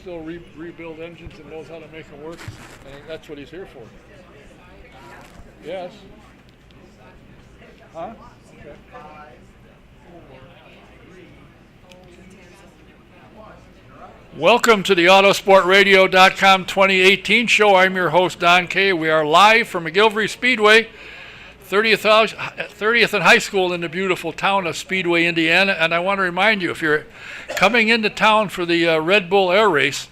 still rebuild engines and knows how to make them work. I think that's what he's here for. Yes. Huh? Okay. Welcome to the Autosportradio.com 2018 show. I'm your host, Don Kay. We are live from McGillivray Speedway, 30th and High School in the beautiful town of Speedway, Indiana. And I want to remind you, if you're coming into town for the Red Bull Air Race,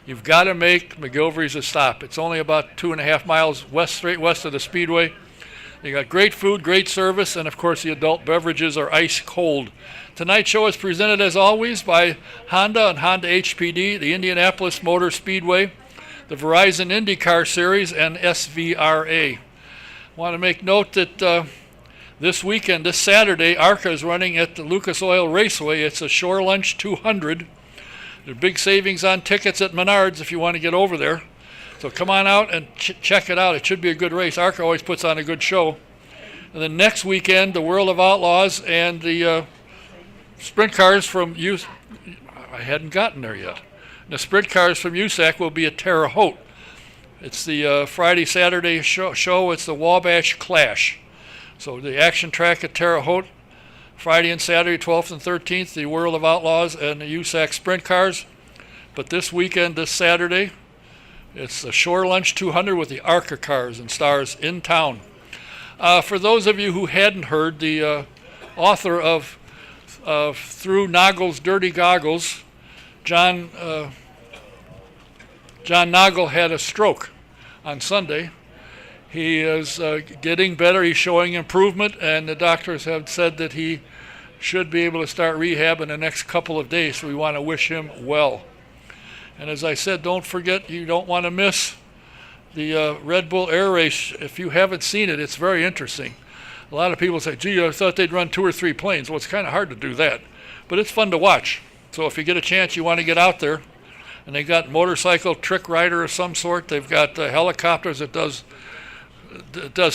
you've got to make McGillivray's a stop. It's only about 2.5 miles straight west of the Speedway. You got great food, great service, and of course the adult beverages are ice cold. Tonight's show is presented as always by Honda and Honda HPD, the Indianapolis Motor Speedway, the Verizon IndyCar Series, and SVRA. I want to make note that this weekend, this Saturday, ARCA is running at the Lucas Oil Raceway. It's a Shore Lunch 200. There are big savings on tickets at Menards if you want to get over there. So come on out and check it out. It should be a good race. ARCA always puts on a good show. And then next weekend, the World of Outlaws and the sprint cars from I hadn't gotten there yet. The sprint cars from USAC will be at Terre Haute. It's the Friday, Saturday show. It's the Wabash Clash. So the action track at Terre Haute, Friday and Saturday, 12th and 13th, the World of Outlaws and the USAC sprint cars. But this weekend, this Saturday, it's the Shore Lunch 200 with the ARCA cars and stars in town. For those of you who hadn't heard, the author of Through Noggle's Dirty Goggles, John Noggle had a stroke on Sunday. He is getting better. He's showing improvement, and the doctors have said that he should be able to start rehab in the next couple of days. So we want to wish him well. And as I said, don't forget, you don't want to miss the Red Bull Air Race. If you haven't seen it, it's very interesting. A lot of people say, gee, I thought they'd run 2 or 3 planes. Well, it's kind of hard to do that. But it's fun to watch. So if you get a chance, you want to get out there. And they got motorcycle trick rider of some sort. They've got helicopters that does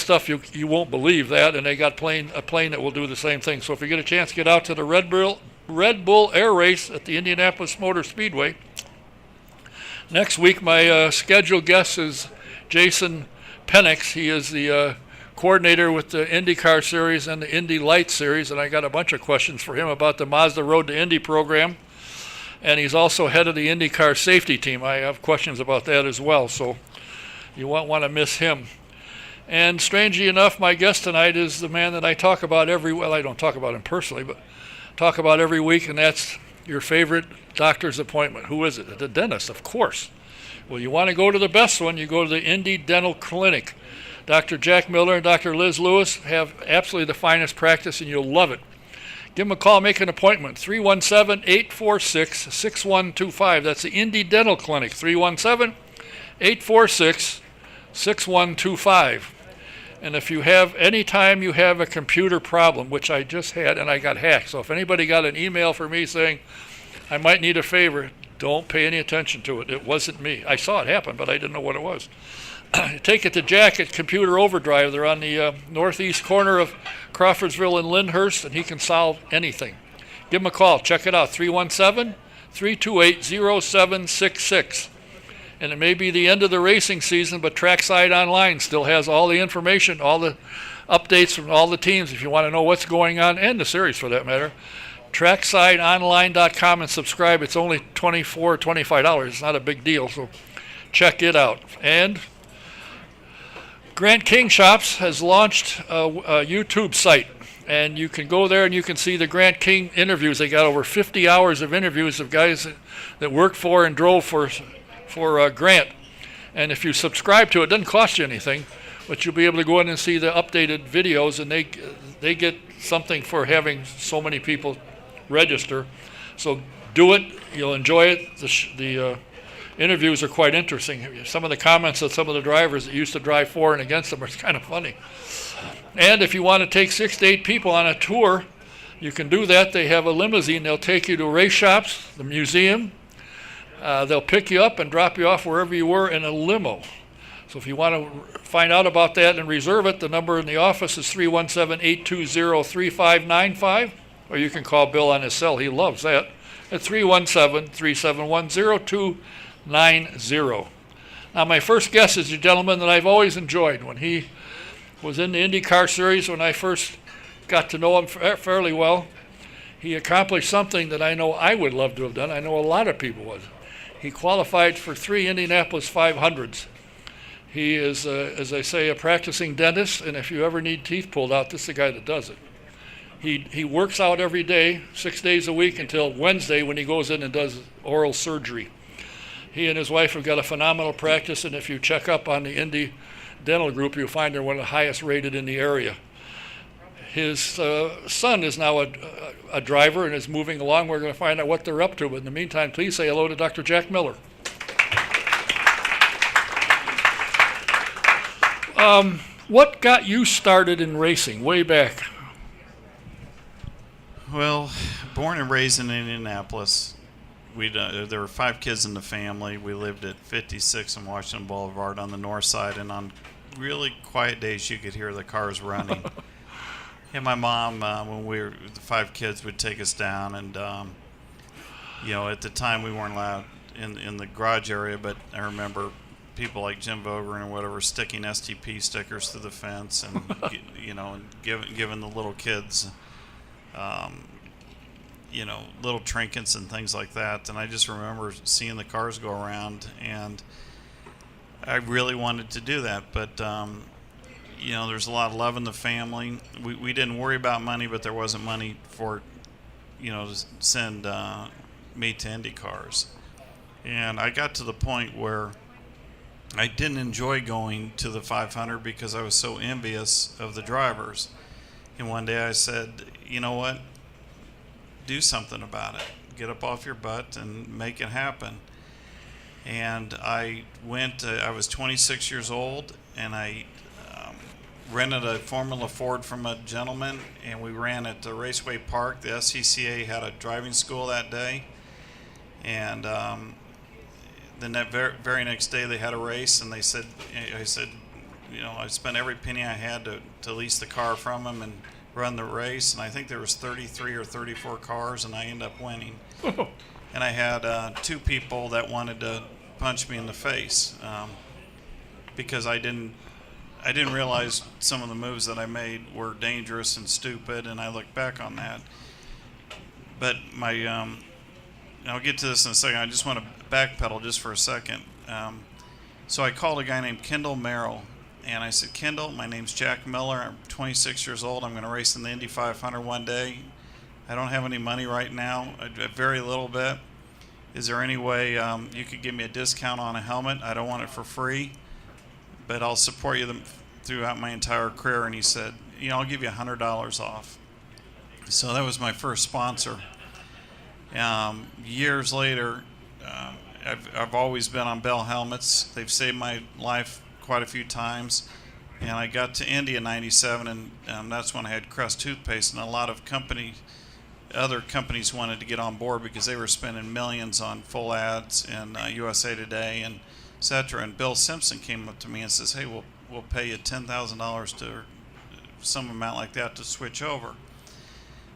stuff you won't believe that. And they got a plane that will do the same thing. So if you get a chance, get out to the Red Bull Air Race at the Indianapolis Motor Speedway. Next week, my scheduled guest is Jason Penix. He is the coordinator with the IndyCar Series and the Indy Light Series, and I got a bunch of questions for him about the Mazda Road to Indy program. And he's also head of the IndyCar safety team. I have questions about that as well, so you won't want to miss him. And strangely enough, my guest tonight is the man that I talk about I don't talk about him personally, but talk about every week, and that's your favorite doctor's appointment. Who is it? The dentist, of course. Well, you want to go to the best one, you go to the Indy Dental Clinic. Dr. Jack Miller and Dr. Liz Lewis have absolutely the finest practice, and you'll love it. Give them a call, make an appointment, 317-846-6125. That's the Indy Dental Clinic, 317-846-6125. And if you have, anytime you have a computer problem, which I just had, and I got hacked, so if anybody got an email for me saying, I might need a favor, don't pay any attention to it. It wasn't me. I saw it happen, but I didn't know what it was. Take it to Jack at Computer Overdrive. They're on the northeast corner of Crawfordsville and Lyndhurst, and he can solve anything. Give him a call. Check it out, 317-328-0766. And it may be the end of the racing season, but Trackside Online still has all the information, all the updates from all the teams if you want to know what's going on, and the series for that matter. TracksideOnline.com and subscribe. It's only $24, $25. It's not a big deal, so check it out. And Grant King Shops has launched a YouTube site, and you can go there and you can see the Grant King interviews. They got over 50 hours of interviews of guys that worked for and drove for Grant. And if you subscribe to it, it doesn't cost you anything, but you'll be able to go in and see the updated videos, and they get something for having so many people register. So do it. You'll enjoy it. The interviews are quite interesting. Some of the comments of some of the drivers that used to drive for and against them are kind of funny. And if you want to take 6 to 8 people on a tour, you can do that. They have a limousine. They'll take you to race shops, the museum. They'll pick you up and drop you off wherever you were in a limo. So if you want to find out about that and reserve it, the number in the office is 317-820-3595, or you can call Bill on his cell. He loves that. at 317-371-0290. Now, my first guest is a gentleman that I've always enjoyed. When he was in the IndyCar series, when I first got to know him fairly well, he accomplished something that I know I would love to have done. I know a lot of people would. He qualified for 3 Indianapolis 500s. He is, as I say, a practicing dentist, and if you ever need teeth pulled out, this is the guy that does it. He works out every day, 6 days a week, until Wednesday when he goes in and does oral surgery. He and his wife have got a phenomenal practice, and if you check up on the Indy Dental Group, you'll find they're one of the highest rated in the area. His son is now a driver and is moving along. We're going to find out what they're up to. But in the meantime, please say hello to Dr. Jack Miller. What got you started in racing way back? Well, born and raised in Indianapolis. There were 5 kids in the family. We lived at 56 on Washington Boulevard on the north side, and on really quiet days you could hear the cars running. And my mom, when the 5 kids, would take us down, and at the time we weren't allowed in the garage area, but I remember people like Jim Vogren or whatever sticking STP stickers to the fence, and and giving the little kids, little trinkets and things like that. And I just remember seeing the cars go around, and I really wanted to do that, but. There's a lot of love in the family. We didn't worry about money, but there wasn't money to send me to Indy cars. And I got to the point where I didn't enjoy going to the 500 because I was so envious of the drivers. And one day I said, you know what? Do something about it. Get up off your butt and make it happen. And I was 26 years old, and I rented a Formula Ford from a gentleman, and we ran at the Raceway Park. The SCCA had a driving school that day, and then that very next day they had a race, and I said, I spent every penny I had to lease the car from them and run the race, and I think there was 33 or 34 cars, and I ended up winning. And I had 2 people that wanted to punch me in the face because I didn't realize some of the moves that I made were dangerous and stupid, and I look back on that. But I'll get to this in a second. I just want to backpedal just for a second. So I called a guy named Kendall Merrill, and I said, Kendall, my name's Jack Miller. I'm 26 years old. I'm going to race in the Indy 500 one day. I don't have any money right now, a very little bit. Is there any way you could give me a discount on a helmet? I don't want it for free, but I'll support you throughout my entire career. And he said, I'll give you $100 off. So that was my first sponsor. Years later, I've always been on Bell helmets. They've saved my life quite a few times. And I got to Indy in '97, and that's when I had Crest toothpaste, and a lot of other companies wanted to get on board because they were spending millions on full ads in USA Today and et cetera. And Bill Simpson came up to me and says, hey, we'll pay you $10,000 to some amount like that to switch over.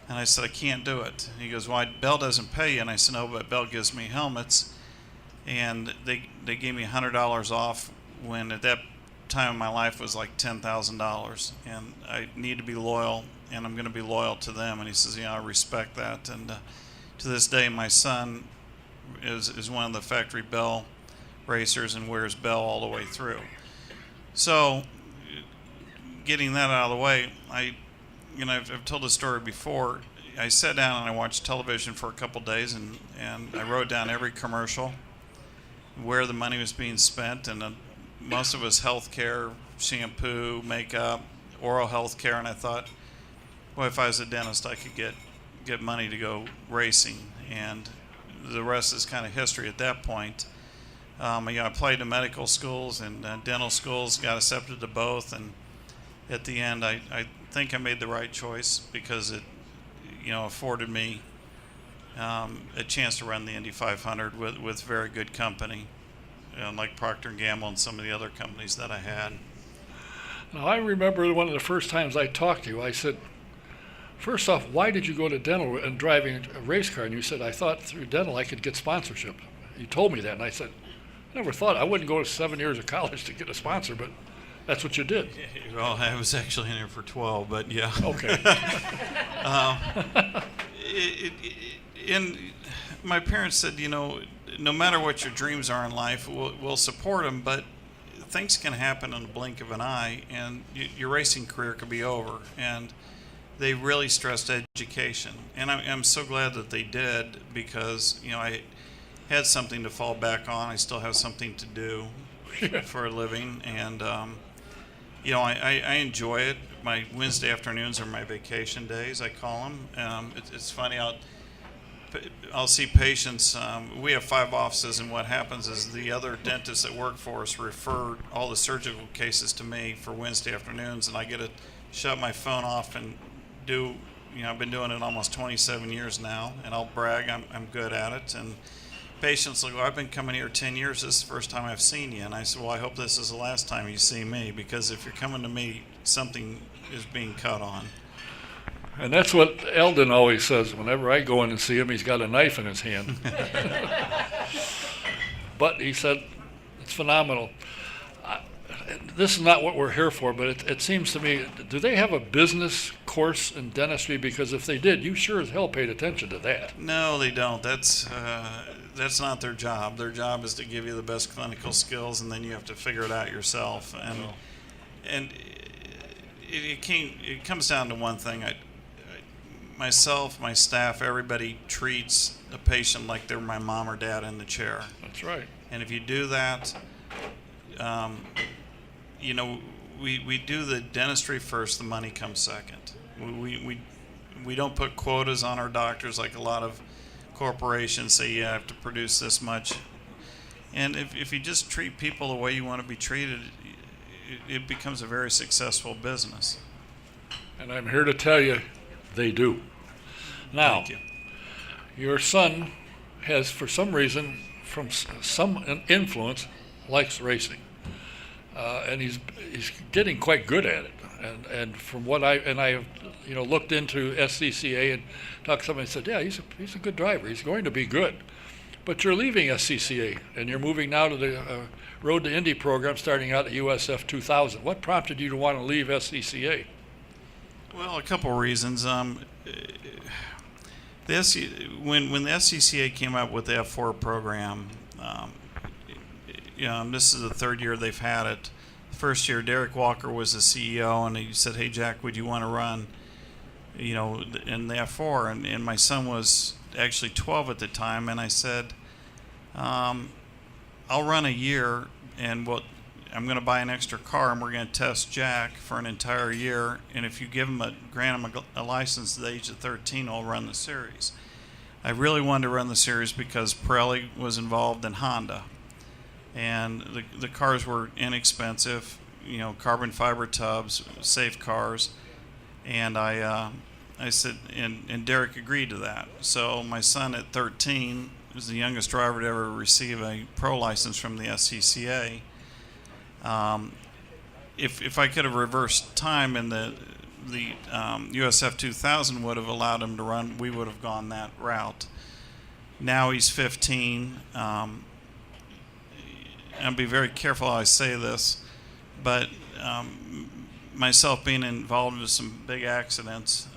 And I said, I can't do it. He goes, why? Bell doesn't pay you. And I said, no, but Bell gives me helmets. And they gave me $100 off when at that time in my life was like $10,000. And I need to be loyal, and I'm going to be loyal to them. And he says, I respect that. And to this day, my son is one of the factory Bell racers and wears Bell all the way through. So getting that out of the way, I've told the story before. I sat down and I watched television for a couple days, and I wrote down every commercial, where the money was being spent, and most of it was health care, shampoo, makeup, oral health care, and I thought, well, if I was a dentist, I could get money to go racing, and the rest is kind of history at that point. I applied to medical schools and dental schools, got accepted to both, and at the end, I think I made the right choice because it, afforded me a chance to run the Indy 500 with very good company, like Procter & Gamble and some of the other companies that I had. Now, I remember one of the first times I talked to you, I said, First off, why did you go to dental and driving a race car? And you said, I thought through dental I could get sponsorship. You told me that, and I said, I never thought. I wouldn't go to 7 years of college to get a sponsor, but that's what you did. Well, I was actually in there for 12, but yeah. Okay. And my parents said, no matter what your dreams are in life, we'll support them, but things can happen in the blink of an eye, and your racing career could be over. And they really stressed education, and I'm so glad that they did, because I had something to fall back on. I still have something to do for a living, and I enjoy it. My Wednesday afternoons are my vacation days, I call them. It's funny. I'll see patients. We have 5 offices, and what happens is the other dentists that work for us refer all the surgical cases to me for Wednesday afternoons, and I get to shut my phone off and do. I've been doing it almost 27 years now, and I'll brag I'm good at it. And patients will go, I've been coming here 10 years. This is the first time I've seen you. And I said, well, I hope this is the last time you see me, because if you're coming to me, something is being cut on. And that's what Eldon always says. Whenever I go in and see him, he's got a knife in his hand. But he said, it's phenomenal. This is not what we're here for, but it seems to me, do they have a business course in dentistry? Because if they did, you sure as hell paid attention to that. No, they don't. That's not their job. Their job is to give you the best clinical skills, and then you have to figure it out yourself. And it comes down to one thing. Myself, my staff, everybody treats a patient like they're my mom or dad in the chair. That's right. And if you do that, we do the dentistry first, the money comes second. We don't put quotas on our doctors like a lot of corporations say you have to produce this much. And if you just treat people the way you want to be treated, it becomes a very successful business. And I'm here to tell you, they do. Now, Thank you. Your son has, for some reason, from some influence, likes racing. And he's getting quite good at it. And from what I have looked into SCCA and talked to somebody and said, yeah, he's a good driver. He's going to be good. But you're leaving SCCA and you're moving now to the Road to Indy program, starting out at USF 2000. What prompted you to want to leave SCCA? Well, a couple reasons. When the SCCA came up with the F4 program, this is the third year they've had it. The first year, Derek Walker was the CEO, and he said, "Hey, Jack, would you want to run, in the F4?" And my son was actually 12 at the time, and I said, "I'll run a year, and I'm going to buy an extra car, and we're going to test Jack for an entire year. And if you grant him a license at the age of 13, I'll run the series." I really wanted to run the series because Pirelli was involved in Honda. And the cars were inexpensive, carbon fiber tubs, safe cars, and I said, and Derek agreed to that. So my son at 13 was the youngest driver to ever receive a pro license from the SCCA. If I could have reversed time and the USF 2000 would have allowed him to run, we would have gone that route. Now he's 15. I'll be very careful how I say this, but myself being involved with some big accidents,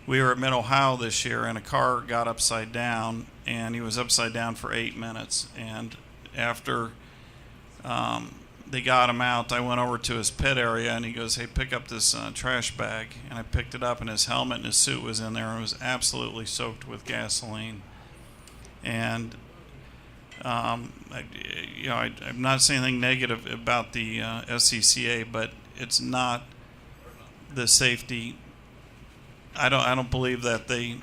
we were at Mid-Ohio this year, and a car got upside down, and he was upside down for 8 minutes. And after they got him out, I went over to his pit area, and he goes, "Hey, pick up this trash bag." And I picked it up, and his helmet and his suit was in there, and it was absolutely soaked with gasoline. And I'm not saying anything negative about the SCCA, but it's not the safety. I don't believe that they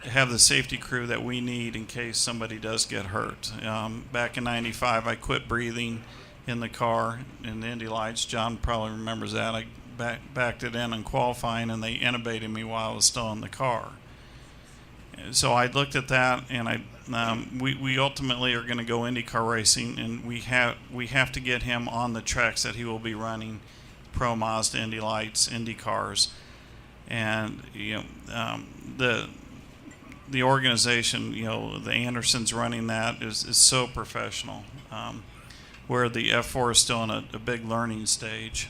have the safety crew that we need in case somebody does get hurt. Back in '95, I quit breathing in the car in the Indy Lights. John probably remembers that. I backed it in qualifying, and they intubated me while I was still in the car. So I looked at that, and we ultimately are going to go IndyCar racing, and we have to get him on the tracks that he will be running, Pro Mazda, Indy Lights, Indy cars. And the organization, the Andersons running that is so professional. Where the F4 is still in a big learning stage.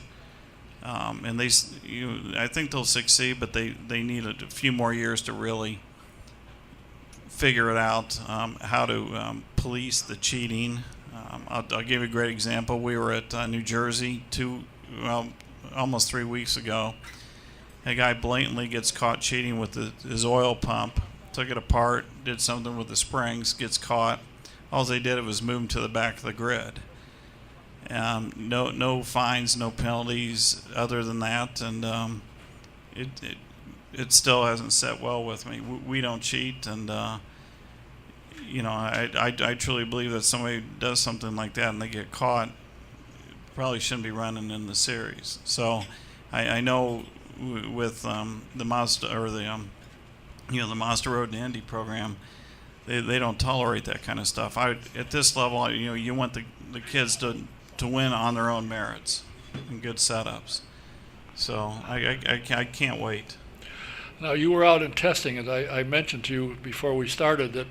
And I think they'll succeed, but they need a few more years to really figure it out, how to police the cheating. I'll give you a great example. We were at New Jersey almost 3 weeks ago. A guy blatantly gets caught cheating with his oil pump, took it apart, did something with the springs, gets caught. All they did was move him to the back of the grid. No fines, no penalties other than that, and it still hasn't set well with me. We don't cheat, and I truly believe that somebody does something like that and they get caught, probably shouldn't be running in the series. So I know with the Mazda or the Mazda Road to Indy program, they don't tolerate that kind of stuff. At this level, you want the kids to win on their own merits and good setups. So I can't wait. Now, you were out in testing, and I mentioned to you before we started that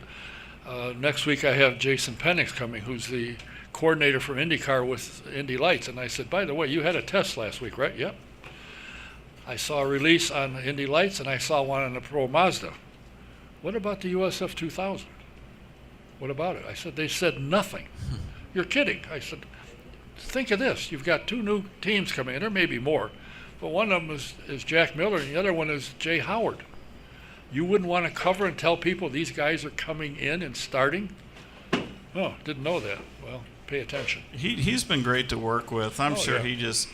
next week I have Jason Penix coming, who's the coordinator for IndyCar with Indy Lights. And I said, by the way, you had a test last week, right? Yep. I saw a release on Indy Lights, and I saw one on the Pro Mazda. What about the USF 2000? What about it? I said, they said nothing. You're kidding. I said, think of this. You've got 2 new teams coming in. There may be more. But one of them is Jack Miller, and the other one is Jay Howard. You wouldn't want to cover and tell people these guys are coming in and starting? Oh, didn't know that. Well, pay attention. He's been great to work with. I'm sure he just,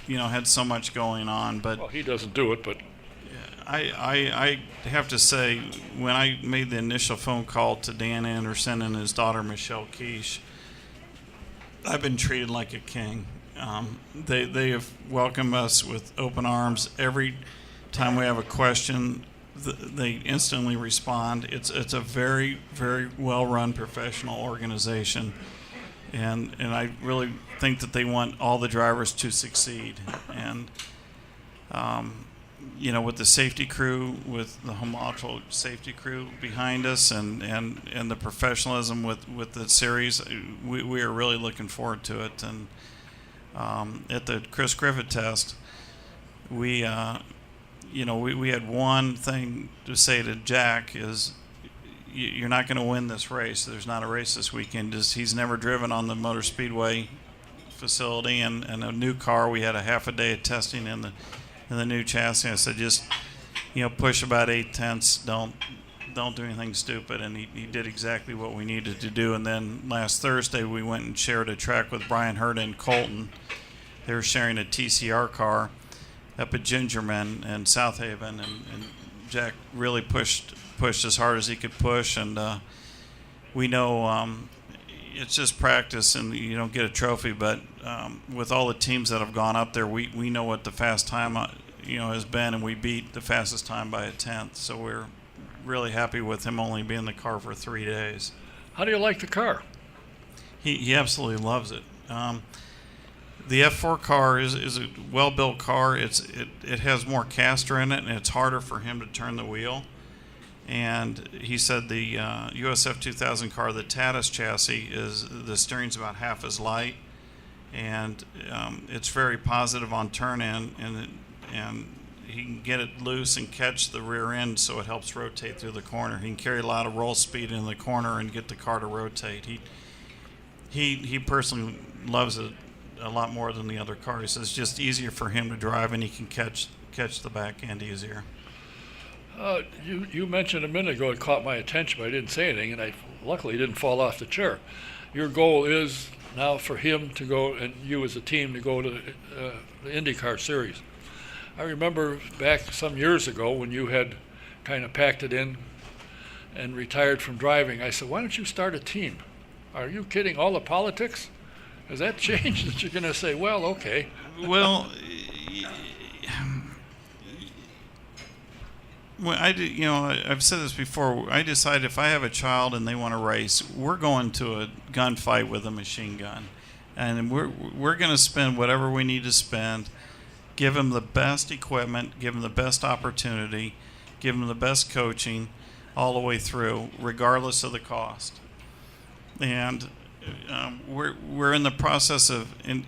had so much going on. But well, he doesn't do it, but I have to say, when I made the initial phone call to Dan Anderson and his daughter Michelle Keish, I've been treated like a king. They have welcomed us with open arms. Every time we have a question, they instantly respond. It's a very, very well-run professional organization, and I really think that they want all the drivers to succeed. And with the safety crew, with the homological safety crew behind us, and the professionalism with the series, we are really looking forward to it. And at the Chris Griffith test, we had one thing to say to Jack is, you're not going to win this race. There's not a race this weekend. He's never driven on the Motor Speedway facility, and a new car. We had a half a day of testing in the new chassis. I said, just push about 8/10. Don't do anything stupid. And he did exactly what we needed to do. And then last Thursday we went and shared a track with Brian Hurd and Colton. They were sharing a TCR car up at Gingerman and South Haven, and Jack really pushed as hard as he could push. And we know it's just practice, and you don't get a trophy, but with all the teams that have gone up there, we know what the fast time has been, and we beat the fastest time by 1/10. So we're really happy with him only being in the car for 3 days. How do you like the car? He absolutely loves it. The F4 car is a well-built car. It has more caster in it, and it's harder for him to turn the wheel. And he said the USF 2000 car, the Tatis chassis, the steering's about half as light, and it's very positive on turn in, and he can get it loose and catch the rear end, so it helps rotate through the corner. He can carry a lot of roll speed in the corner and get the car to rotate. He personally loves it a lot more than the other car. He says it's just easier for him to drive, and he can catch the back end easier. You mentioned a minute ago, it caught my attention, but I didn't say anything, and I luckily didn't fall off the chair. Your goal is now for him to go, and you as a team, to go to the IndyCar Series. I remember back some years ago when you had kind of packed it in and retired from driving, I said, why don't you start a team? Are you kidding? All the politics? Has that changed that you're going to say, well, okay? Well, I've said this before. I decided if I have a child and they want to race, we're going to a gunfight with a machine gun, and we're going to spend whatever we need to spend, give him the best equipment, give him the best opportunity, give him the best coaching all the way through, regardless of the cost. And we're in the process of, and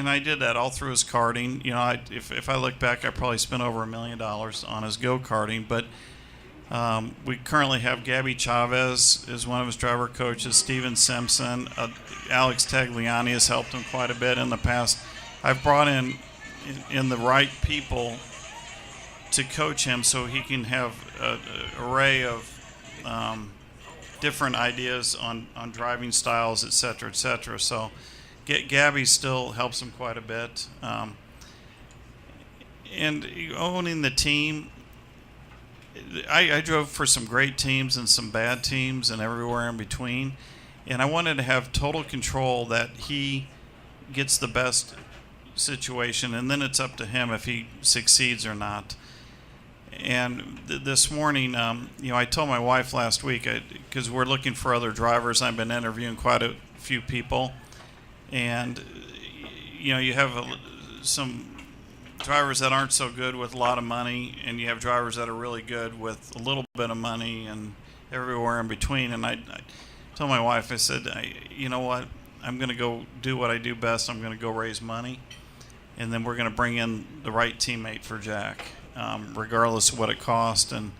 I did that all through his karting. If I look back, I probably spent over $1 million on his go-karting. But we currently have Gabby Chavez as one of his driver coaches, Steven Simpson, Alex Tagliani has helped him quite a bit in the past. I've brought in the right people to coach him so he can have an array of different ideas on driving styles, et cetera. So Gabby still helps him quite a bit. And owning the team, I drove for some great teams and some bad teams and everywhere in between. And I wanted to have total control that he gets the best situation, and then it's up to him if he succeeds or not. And this morning, I told my wife last week, because we're looking for other drivers. I've been interviewing quite a few people. And, you have some drivers that aren't so good with a lot of money, and you have drivers that are really good with a little bit of money and everywhere in between. And I told my wife, I said, you know what, I'm going to go do what I do best. I'm going to go raise money, and then we're going to bring in the right teammate for Jack, regardless of what it costs. And,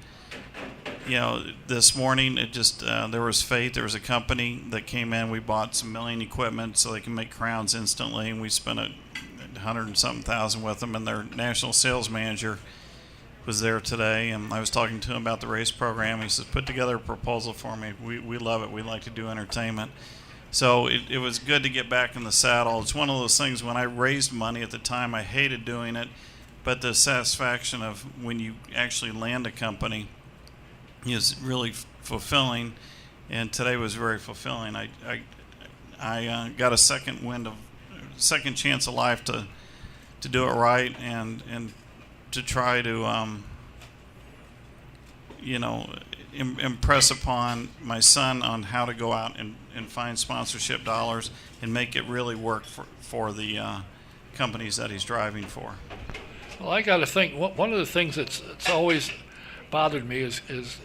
this morning it just, there was fate. There was a company that came in. We bought some milling equipment so they can make crowns instantly, and we spent $100 and something thousand with them, and their national sales manager was there today, and I was talking to him about the race program. He says, put together a proposal for me. We love it. We like to do entertainment. So it was good to get back in the saddle. It's one of those things, when I raised money at the time, I hated doing it, but the satisfaction of when you actually land a company is really fulfilling, and today was very fulfilling. I got a second chance of life to do it right, and to try to impress upon my son on how to go out and find sponsorship dollars and make it really work for the companies that he's driving for. Well, I got to think, one of the things that's always bothered me is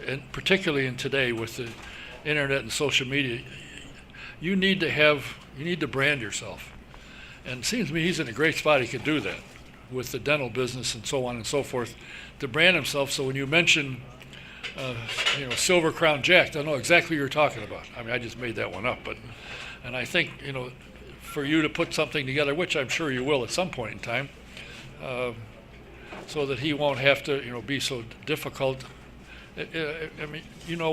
and particularly in today with the internet and social media, you need to brand yourself. And it seems to me he's in a great spot. He could do that with the dental business and so on and so forth, to brand himself. So when you mention, Silver Crown Jack, I know exactly what you're talking about. I mean, I just made that one up, and I think, for you to put something together, which I'm sure you will at some point in time, so that he won't have to, be so difficult. I mean,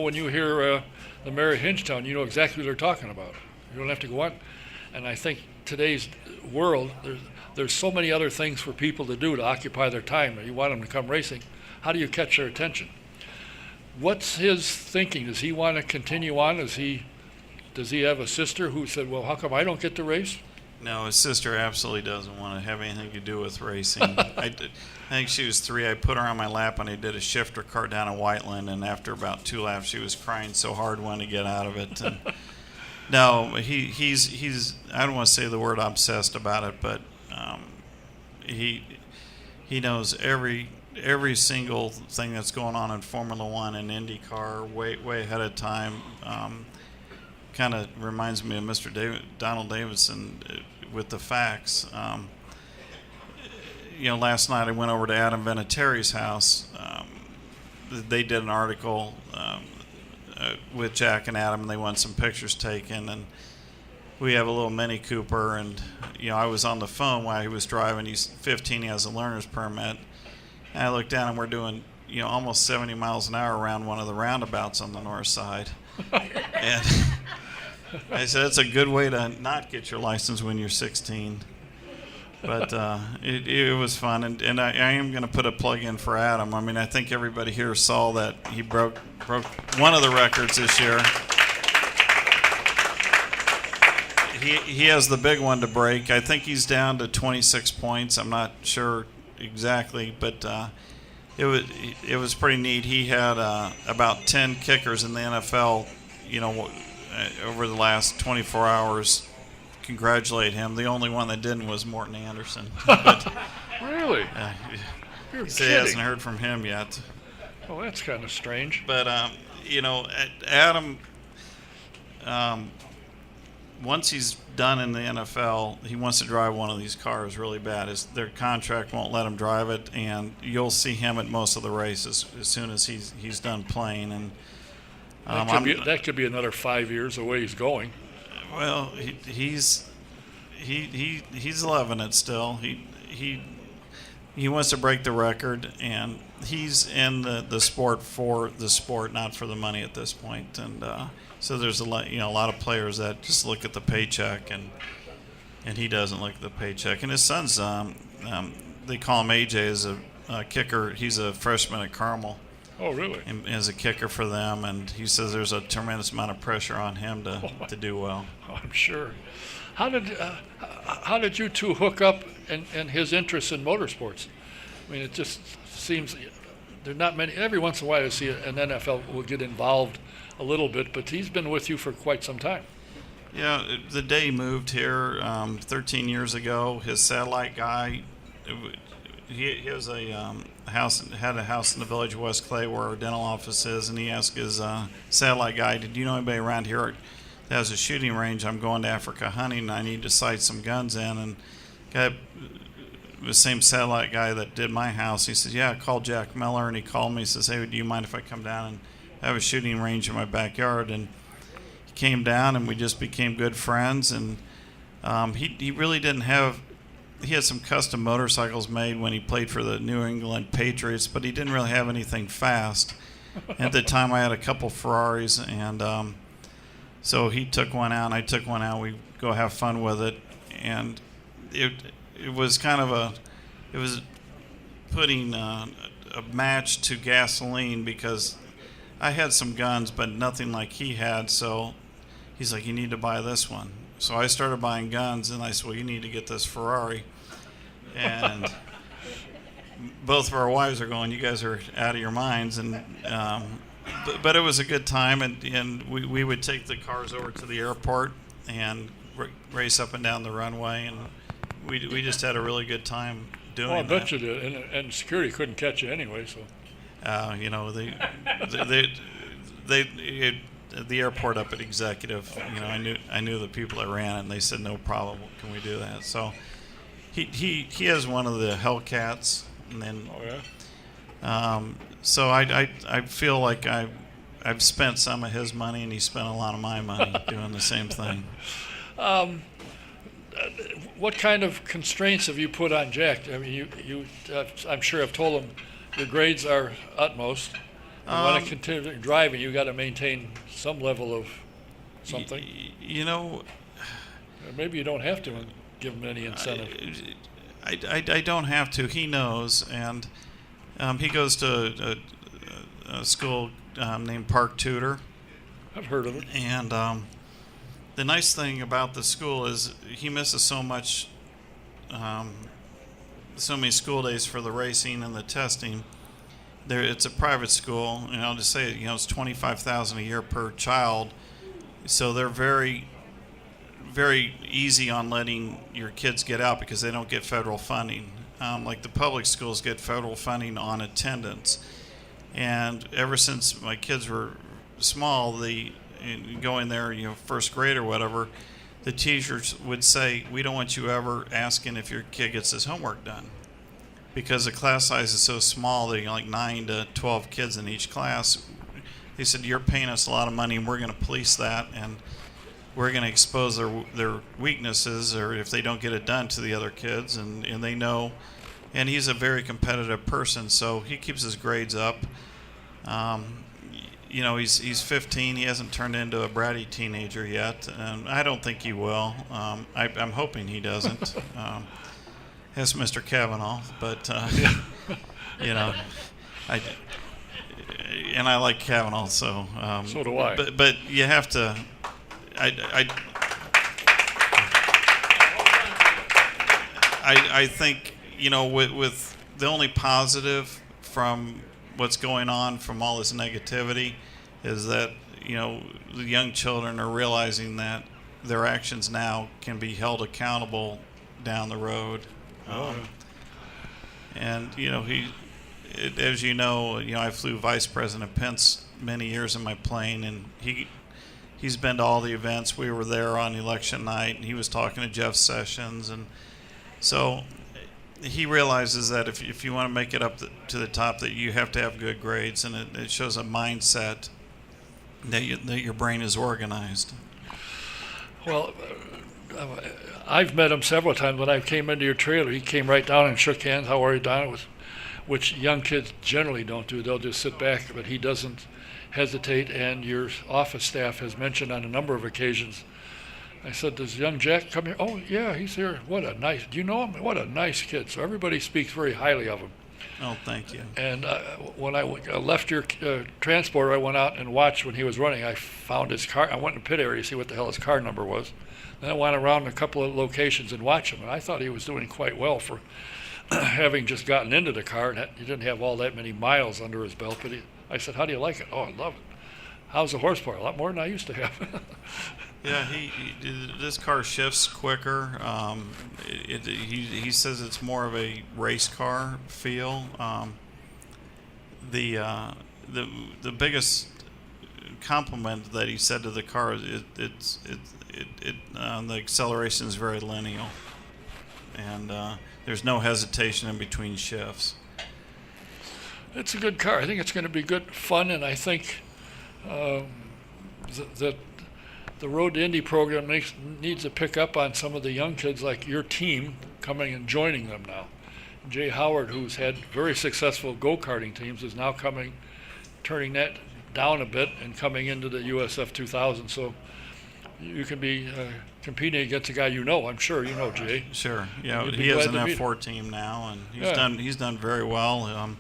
when you hear the mayor of Hingetown, you know exactly what they're talking about. You don't have to go on. And I think today's world, there's so many other things for people to do to occupy their time. You want them to come racing. How do you catch their attention? What's his thinking? Does he want to continue on? Does he have a sister who said, well, how come I don't get to race? No, his sister absolutely doesn't want to have anything to do with racing. I think she was 3. I put her on my lap and I did a shifter kart down in Whiteland, and after about 2 laps she was crying so hard wanting to get out of it. And no, he's I don't want to say the word obsessed about it, but he knows every single thing that's going on in Formula One and IndyCar way ahead of time. Kind of reminds me of Mr. Donald Davidson with the facts. Last night I went over to Adam Vinatieri's house. They did an article with Jack and Adam, and they want some pictures taken. And we have a little Mini Cooper, and I was on the phone while he was driving. He's 15. He has a learner's permit. And I looked down, and we're doing almost 70 miles an hour around one of the roundabouts on the north side. And I said, it's a good way to not get your license when you're 16. But it was fun. And I am going to put a plug in for Adam. I mean, I think everybody here saw that he broke one of the records this year. He has the big one to break. I think he's down to 26 points. I'm not sure exactly, but it was pretty neat. He had about 10 kickers in the NFL, over the last 24 hours. Congratulate him. The only one that didn't was Morton Anderson. But Really? He You're said he hasn't kidding. heard from him yet. Oh, that's kind of strange. But Adam, once he's done in the NFL, he wants to drive one of these cars really bad. Their contract won't let him drive it, and you'll see him at most of the races as soon as he's done playing. And that could be another 5 years the way he's going. well, he's loving it still. He wants to break the record, and he's in the sport for the sport, not for the money at this point. And so there's a lot of players that just look at the paycheck, and he doesn't look at the paycheck. And his son's they call him AJ as a kicker. He's a freshman at Carmel. Oh, really? And as a kicker for them, and he says there's a tremendous amount of pressure on him to do well. Oh, I'm sure. How did you two hook up and his interest in motorsports? I mean, it just seems there are not many. Every once in a while, I see an NFL will get involved a little bit, but he's been with you for quite some time. Yeah, the day he moved here 13 years ago, his satellite guy, he has a had a house in the village of West Clay where our dental office is, and he asked his satellite guy, "Did you know anybody around here that has a shooting range? I'm going to Africa hunting, and I need to sight some guns in." And the same satellite guy that did my house, he says, "Yeah, I called Jack Miller," and he called me. He says, "Hey, do you mind if I come down and have a shooting range in my backyard?" And he came down, and we just became good friends. And he really didn't have. He had some custom motorcycles made when he played for the New England Patriots, but he didn't really have anything fast. At the time, I had a couple Ferraris, and so he took one out, and I took one out. We go have fun with it, and it was kind of it was putting a match to gasoline, because I had some guns, but nothing like he had. So he's like, "You need to buy this one." So I started buying guns, and I said, "Well, you need to get this Ferrari." And both of our wives are going, "You guys are out of your minds." And but it was a good time, and we would take the cars over to the airport and race up and down the runway, and we just had a really good time doing that. I bet you did, and security couldn't catch you anyway. So the airport up at Executive, I knew the people that ran it, and they said, "No problem, can we do that?" So he has one of the Hellcats, and then so I feel like I've spent some of his money, and he spent a lot of my money doing the same thing. What kind of constraints have you put on Jack? I mean, you I'm sure have told him your grades are utmost. You want to continue driving, you got to maintain some level of something. Maybe you don't have to give him any incentive. I don't have to. He knows, and he goes to a school named Park Tudor. I've heard of it. And the nice thing about the school is he misses so many school days for the racing and the testing. It's a private school, and I'll just say it, it's $25,000 a year per child, so they're very, very easy on letting your kids get out because they don't get federal funding. Like the public schools get federal funding on attendance, and ever since my kids were small, going there, first grade or whatever, the teachers would say, "We don't want you ever asking if your kid gets his homework done." Because the class size is so small, that like 9 to 12 kids in each class. They said, "You're paying us a lot of money, and we're going to police that, and we're going to expose their weaknesses, or if they don't get it done, to the other kids." And they know. And he's a very competitive person, so he keeps his grades up. He's 15. He hasn't turned into a bratty teenager yet, and I don't think he will. I'm hoping he doesn't. That's Mr. Kavanaugh, but I like Kavanaugh, so So do I. But you have to. I think with the only positive from what's going on from all this negativity is that the young children are realizing that their actions now can be held accountable down the road. And as you know, I flew Vice President Pence many years in my plane, and he's been to all the events. We were there on election night, and he was talking to Jeff Sessions, and so he realizes that if you want to make it up to the top, that you have to have good grades, and it shows a mindset that your brain is organized. Well, I've met him several times. When I came into your trailer, he came right down and shook hands. How are you, Don? Which young kids generally don't do. They'll just sit back, but he doesn't hesitate. And your office staff has mentioned on a number of occasions. I said, does young Jack come here? Oh, yeah, he's here. What a nice, do you know him? What a nice kid. So everybody speaks very highly of him. Oh, thank you. And when I left your transporter, I went out and watched when he was running. I found his car. I went in the pit area to see what the hell his car number was. Then I went around a couple of locations and watched him. And I thought he was doing quite well for having just gotten into the car. And he didn't have all that many miles under his belt. But I said, how do you like it? Oh, I love it. How's the horsepower? A lot more than I used to have. Yeah, this car shifts quicker. He says it's more of a race car feel. The biggest compliment that he said to the car is the acceleration is very linear, and there's no hesitation in between shifts. It's a good car. I think it's going to be good fun, and I think that the Road to Indy program needs to pick up on some of the young kids like your team coming and joining them now. Jay Howard, who's had very successful go-karting teams, is now turning that down a bit and coming into the USF 2000. So you can be competing against a guy I'm sure you know Jay. Sure. Yeah, he has an F4 team now, and he's done very well.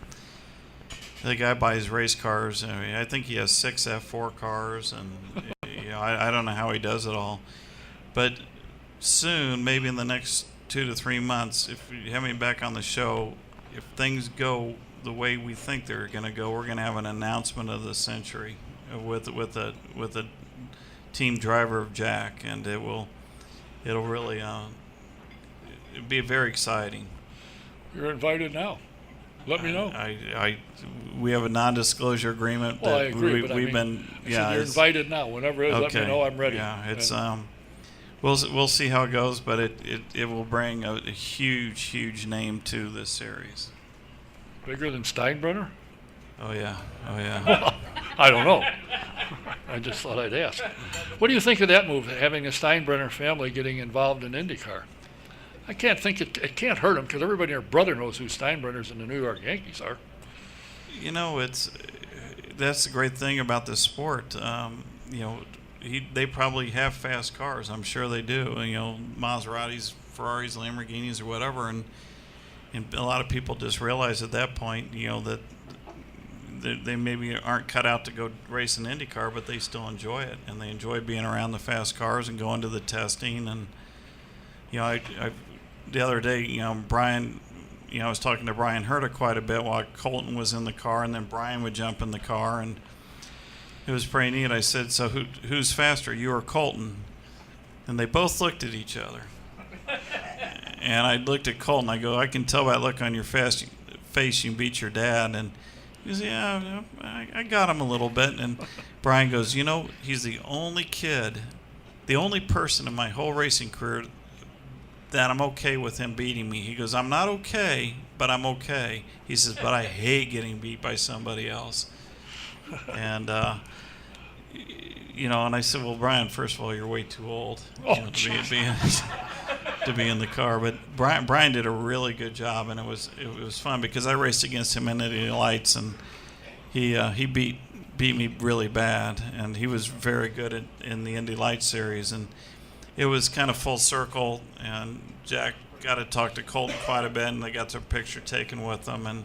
The guy buys race cars. I think he has 6 F4 cars, and I don't know how he does it all. But soon, maybe in the next 2 to 3 months, if you have me back on the show, if things go the way we think they're going to go, we're going to have an announcement of the century with a team driver of Jack, and it'll really it'll be very exciting. You're invited now. Let me know. We have a non-disclosure agreement. Well, that I agree, but we've been. Yeah, you're invited now. Whenever it is, okay. let me know. I'm ready. Yeah, it's we'll see how it goes, but it will bring a huge name to this series. Bigger than Steinbrenner? Oh yeah. I don't know. I just thought I'd ask. What do you think of that move, having a Steinbrenner family getting involved in IndyCar? I can't think it can't hurt them because everybody and their brother knows who Steinbrenners and the New York Yankees are. That's the great thing about this sport. They probably have fast cars. I'm sure they do. Maseratis, Ferraris, Lamborghinis, or whatever, and a lot of people just realize at that point, that they maybe aren't cut out to go race an IndyCar, but they still enjoy it, and they enjoy being around the fast cars and going to the testing. And the other day, Brian, I was talking to Brian Herta quite a bit while Colton was in the car, and then Brian would jump in the car, and it was pretty neat. I said, so who's faster, you or Colton? And they both looked at each other. And I looked at Colton. I go, I can tell by the look on your face you beat your dad. And he goes, yeah, I got him a little bit. And Brian goes, he's the only person in my whole racing career that I'm okay with him beating me. He goes, I'm not okay, but I'm okay. He says, but I hate getting beat by somebody else. And, and I said, well, Brian, first of all, you're way too old to be in the car. But Brian did a really good job, and it was fun because I raced against him in Indy Lights, and he beat me really bad, and he was very good in the Indy Lights series, and it was kind of full circle, and Jack got to talk to Colton quite a bit, and they got their picture taken with them, and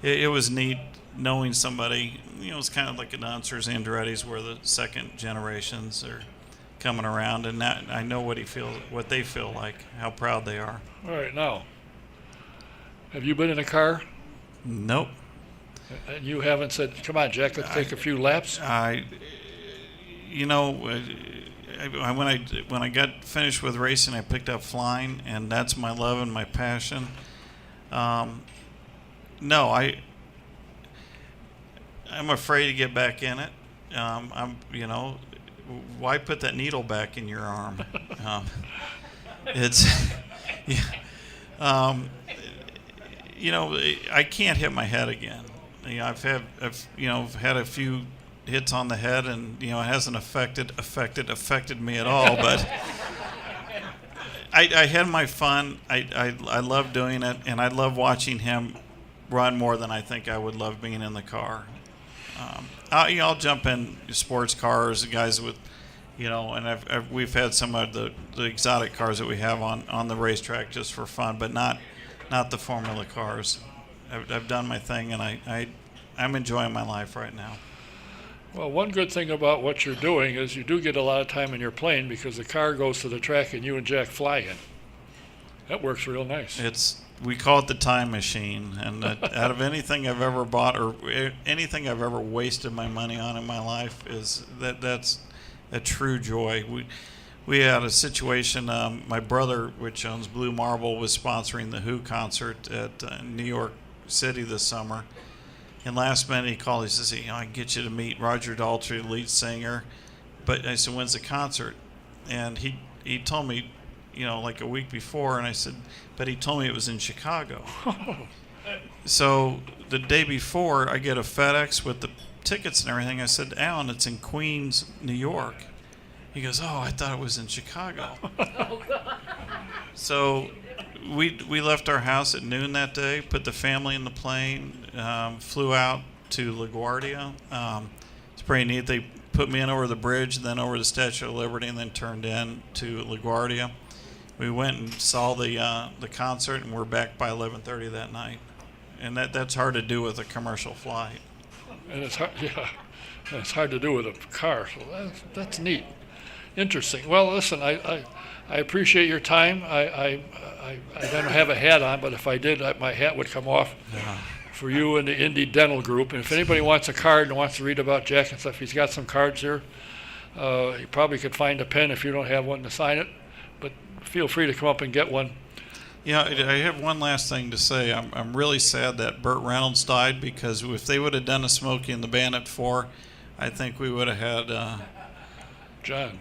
it was neat knowing somebody. It's kind of like announcers, Andretti's, where the second generations are coming around, and now I know what they feel like, how proud they are. All right, now, have you been in a car? Nope. And you haven't said, come on, Jack, let's take a few laps? When I got finished with racing, I picked up flying, and that's my love and my passion. No, I'm afraid to get back in it. Why put that needle back in your arm? It's, yeah, I can't hit my head again. I've had a few hits on the head, and it hasn't affected me at all. But I had my fun. I love doing it, and I love watching him run more than I think I would love being in the car. I'll jump in sports cars, guys with, and we've had some of the exotic cars that we have on the racetrack just for fun, but not the Formula cars. I've done my thing, and I'm enjoying my life right now. Well, one good thing about what you're doing is you do get a lot of time in your plane because the car goes to the track and you and Jack fly in. That works real nice. We call it the time machine, and out of anything I've ever bought or anything I've ever wasted my money on in my life, that's a true joy. We had a situation. My brother, which owns Blue Marble, was sponsoring the Who concert at New York City this summer. And last minute he called. He says, I can get you to meet Roger Daltrey, the lead singer. But I said, when's the concert? And he told me, like a week before. And I said, but he told me it was in Chicago. So the day before, I get a FedEx with the tickets and everything. I said, Alan, it's in Queens, New York. He goes, oh, I thought it was in Chicago. So we left our house at noon that day, put the family in the plane, flew out to LaGuardia. It's pretty neat. They put me in over the bridge, then over the Statue of Liberty, and then turned in to LaGuardia. We went and saw the concert, and we're back by 11:30 that night. And that's hard to do with a commercial flight. And it's hard, yeah, and it's hard to do with a car. So that's neat, interesting. Well, listen, I appreciate your time. I don't have a hat on, but if I did, my hat would come off for you and the Indy Dental Group. And if anybody wants a card and wants to read about Jack and stuff, he's got some cards here. You probably could find a pen if you don't have one to sign it, but feel free to come up and get one. Yeah, I have one last thing to say. I'm really sad that Burt Reynolds died, because if they would have done a Smokey and the Bandit 4, I think we would have had John.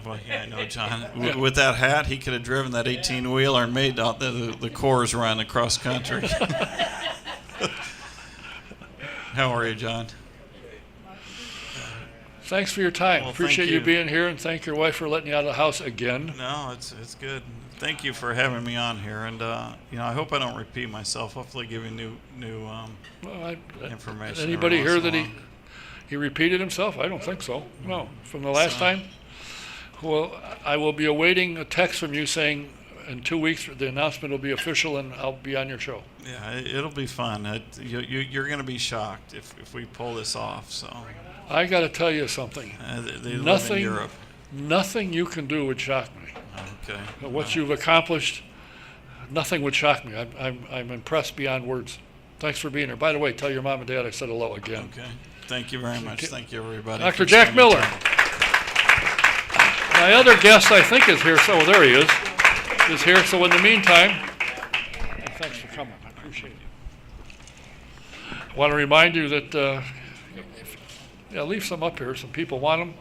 Well, yeah, I know John. Yeah. With that hat, he could have driven that 18-wheeler and made the cores run across country. How are you, John? Thanks for your time. Well, Appreciate you being here, and thank your wife for letting you out of the house again. No, it's good. Thank you for having me on here, and I hope I don't repeat myself. Hopefully, give you new information. Anybody hear that he repeated himself? I don't think so. No, from the last time. Well, I will be awaiting a text from you saying in 2 weeks the announcement will be official, and I'll be on your show. Yeah, it'll be fun. You're going to be shocked if we pull this off. So I got to tell you something. They live in Europe. Nothing you can do would shock me. Okay. What you've accomplished, nothing would shock me. I'm impressed beyond words. Thanks for being here. By the way, tell your mom and dad I said hello again. Okay. Thank you very much. Thank you, everybody. Dr. Jack Miller. My other guest, I think, is here. So there he is here. So in the meantime, thanks for coming. I appreciate it. I want to remind you that leave some up here. Some people want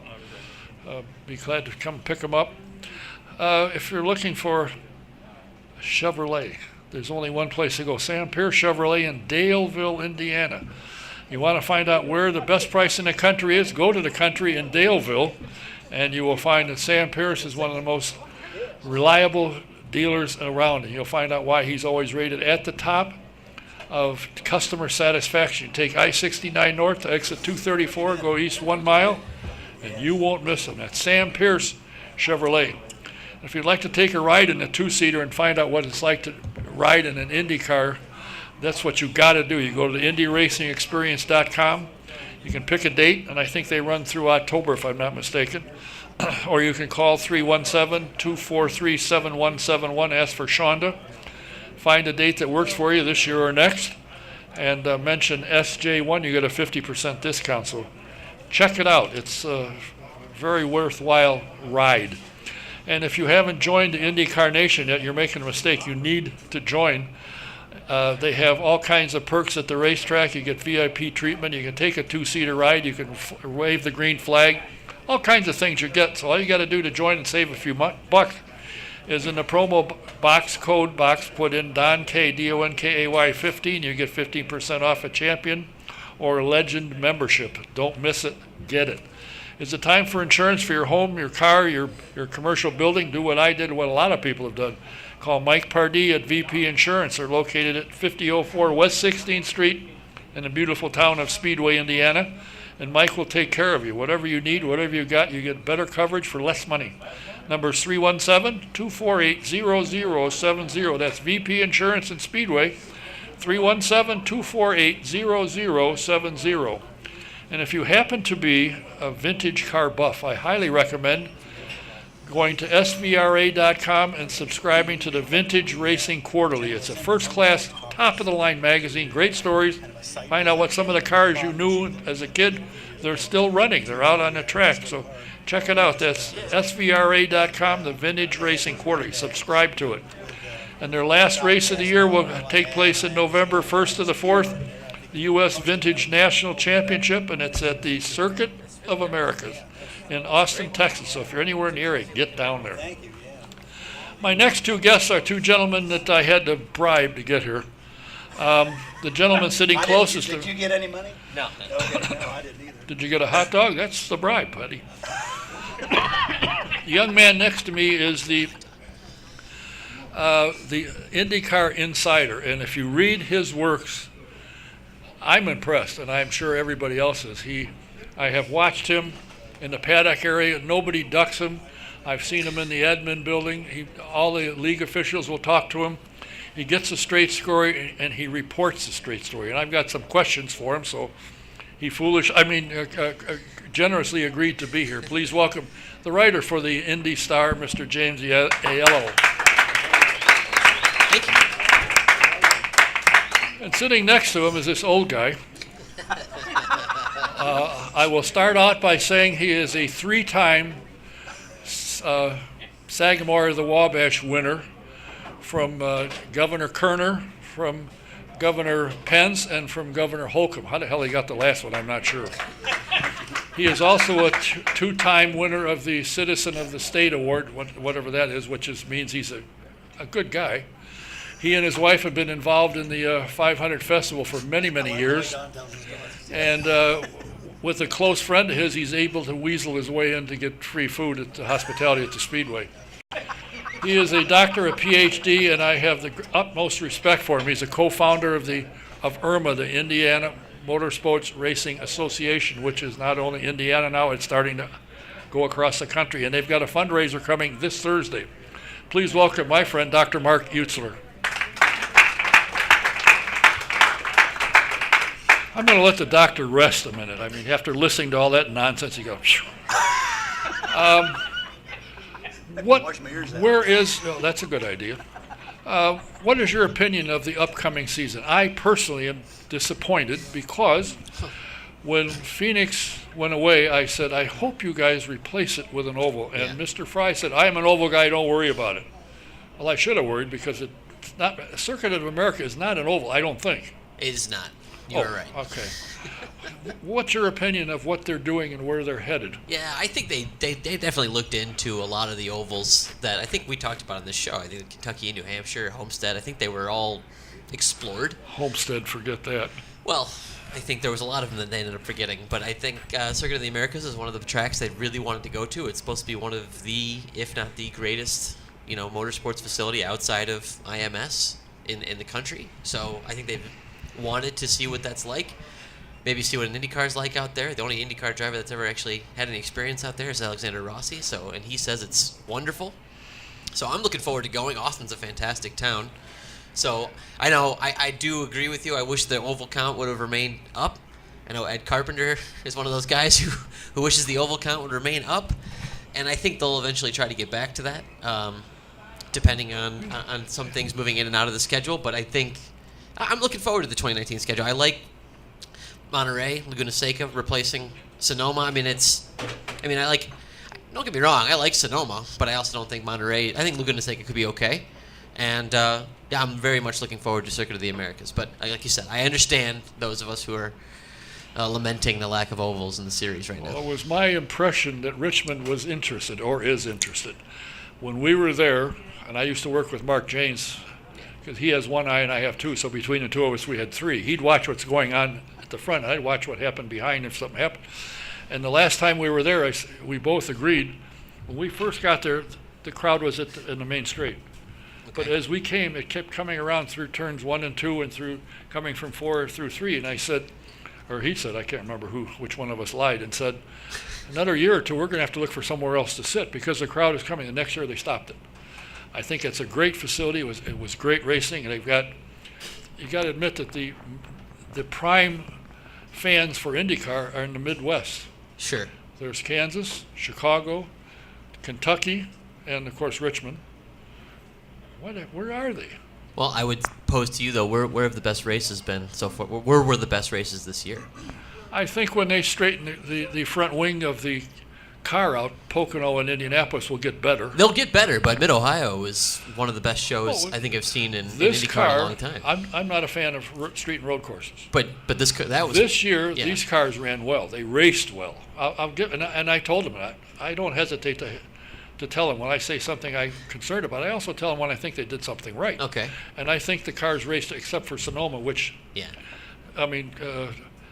them. Be glad to come pick them up. If you're looking for Chevrolet, there's only one place to go. Sam Pierce Chevrolet in Daleville, Indiana. You want to find out where the best price in the country is, go to the country in Daleville, and you will find that Sam Pierce is one of the most reliable dealers around. And you'll find out why he's always rated at the top of customer satisfaction. You take I-69 north to exit 234, go east 1 mile, and you won't miss him. That's Sam Pierce Chevrolet. If you'd like to take a ride in a two-seater and find out what it's like to ride in an Indy car, that's what you got to do. You go to the IndyRacingExperience.com. You can pick a date, and I think they run through October, if I'm not mistaken. Or you can call 317-243-7171, ask for Shonda. Find a date that works for you this year or next, and mention SJ1. You get a 50% discount. So check it out. It's a very worthwhile ride. And if you haven't joined the IndyCar Nation yet, you're making a mistake. You need to join. They have all kinds of perks at the racetrack. You get VIP treatment. You can take a 2-seater ride. You can wave the green flag. All kinds of things you get. So all you got to do to join and save a few bucks is in the promo code box, put in DONKAY, DONKAY 15. You get 15% off a champion or legend membership. Don't miss it. Get it. Is it time for insurance for your home, your car, your commercial building? Do what I did, what a lot of people have done. Call Mike Pardee at VP Insurance. They're located at 5004 West 16th Street in the beautiful town of Speedway, Indiana. And Mike will take care of you. Whatever you need, whatever you got, you get better coverage for less money. Number is 317-248-0070. That's VP Insurance and Speedway, 317-248-0070. And if you happen to be a vintage car buff, I highly recommend going to svra.com and subscribing to the Vintage Racing Quarterly. It's a first-class, top-of-the-line magazine, great stories. Find out what some of the cars you knew as a kid, they're still running. They're out on the track. So check it out. That's svra.com, the Vintage Racing Quarterly. Subscribe to it. And their last race of the year will take place in November 1st to the 4th, the U.S. Vintage National Championship, and it's at the Circuit of Americas in Austin, Texas. So if you're anywhere in the area, get down there. My next two guests are two gentlemen that I had to bribe to get here. The gentleman sitting closest to... Did you get any money? No. Okay, no, I didn't either. Did you get a hot dog? That's the bribe, buddy. The young man next to me is the IndyCar Insider, and if you read his works, I'm impressed, and I'm sure everybody else is. I have watched him in the paddock area. Nobody ducks him. I've seen him in the admin building. All the league officials will talk to him. He gets a straight story, and he reports the straight story. And I've got some questions for him, so he generously agreed to be here. Please welcome the writer for the IndyStar, Mr. James Ayello. Thank you. And sitting next to him is this old guy. I will start out by saying he is a 3-time Sagamore of the Wabash winner from Governor Kerner, from Governor Pence, and from Governor Holcomb. How the hell he got the last one, I'm not sure. He is also a 2-time winner of the Citizen of the State Award, whatever that is, which means he's a good guy. He and his wife have been involved in the 500 Festival for many, many years. And with a close friend of his, he's able to weasel his way in to get free food at the hospitality at the Speedway. He is a doctor, a PhD, and I have the utmost respect for him. He's a co-founder of IRMA, the Indiana Motorsports Racing Association, which is not only Indiana now, it's starting to go across the country. And they've got a fundraiser coming this Thursday. Please welcome my friend, Dr. Mark Eutsler. I'm going to let the doctor rest a minute. I mean, after listening to all that nonsense, you go, that's a good idea. What is your opinion of the upcoming season? I personally am disappointed because when Phoenix went away, I said, I hope you guys replace it with an oval. And Mr. Fry said, I am an oval guy, don't worry about it. Well, I should have worried because it's not, Circuit of America is not an oval, I don't think. It is not. You're right. Okay. What's your opinion of what they're doing and where they're headed? Yeah, I think they definitely looked into a lot of the ovals that I think we talked about on this show. I think Kentucky, New Hampshire, Homestead, I think they were all explored. Homestead, forget that. Well, I think there was a lot of them that they ended up forgetting. But I think Circuit of the Americas is one of the tracks they really wanted to go to. It's supposed to be one of the, if not the greatest, motorsports facility outside of IMS in the country. So I think they've wanted to see what that's like. Maybe see what an IndyCar is like out there. The only IndyCar driver that's ever actually had any experience out there is Alexander Rossi. And he says it's wonderful. So I'm looking forward to going. Austin's a fantastic town. So I know I do agree with you. I wish the oval count would have remained up. I know Ed Carpenter is one of those guys who wishes the oval count would remain up. And I think they'll eventually try to get back to that, depending on some things moving in and out of the schedule. But I think I'm looking forward to the 2019 schedule. I like Monterey, Laguna Seca replacing Sonoma. Don't get me wrong, I like Sonoma, but I also don't think Monterey, I think Laguna Seca could be okay. And yeah, I'm very much looking forward to Circuit of the Americas. But like you said, I understand those of us who are lamenting the lack of ovals in the series right now. Well, it was my impression that Richmond was interested, or is interested. When we were there, and I used to work with Mark Janes, because he has one eye and I have two, so between the two of us we had three. He'd watch what's going on at the front, and I'd watch what happened behind if something happened. And the last time we were there, we both agreed, when we first got there, the crowd was in the main straight. But as we came, it kept coming around through turns 1 and 2 and through coming from 4 through 3. And I said, or he said, I can't remember which one of us lied, and said, another year or two, we're going to have to look for somewhere else to sit because the crowd is coming. The next year they stopped it. I think it's a great facility. It was great racing, and you got to admit that the prime fans for IndyCar are in the Midwest. Sure. There's Kansas, Chicago, Kentucky, and of course Richmond. Where are they? Well, I would pose to you though, where have the best races been so far? Where were the best races this year? I think when they straighten the front wing of the car out, Pocono and Indianapolis will get better. They'll get better, but Mid-Ohio is one of the best shows I think I've seen in IndyCar in a long time. I'm not a fan of street and road courses. But this year, yeah. These cars ran well. They raced well. I'll give, and I told them that. I don't hesitate to tell them when I say something I'm concerned about. I also tell them when I think they did something right. Okay. And I think the cars raced, except for Sonoma, which, yeah. I mean,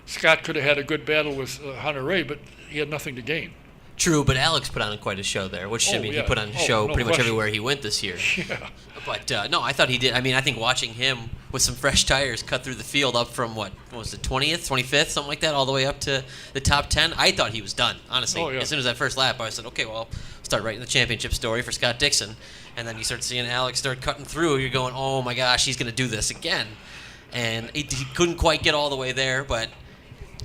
Scott could have had a good battle with Hunter Ray, but he had nothing to gain. True, but Alex put on quite a show there, which he put on a show pretty much everywhere he went this year. Yeah. But no, I thought he did. I mean, I think watching him with some fresh tires cut through the field up from what was it, 20th, 25th, something like that, all the way up to the top 10. I thought he was done, honestly. Oh, yeah. As soon as that first lap, I said, okay, well, start writing the championship story for Scott Dixon. And then you start seeing Alex start cutting through. You're going, oh my gosh, he's going to do this again. And he couldn't quite get all the way there, but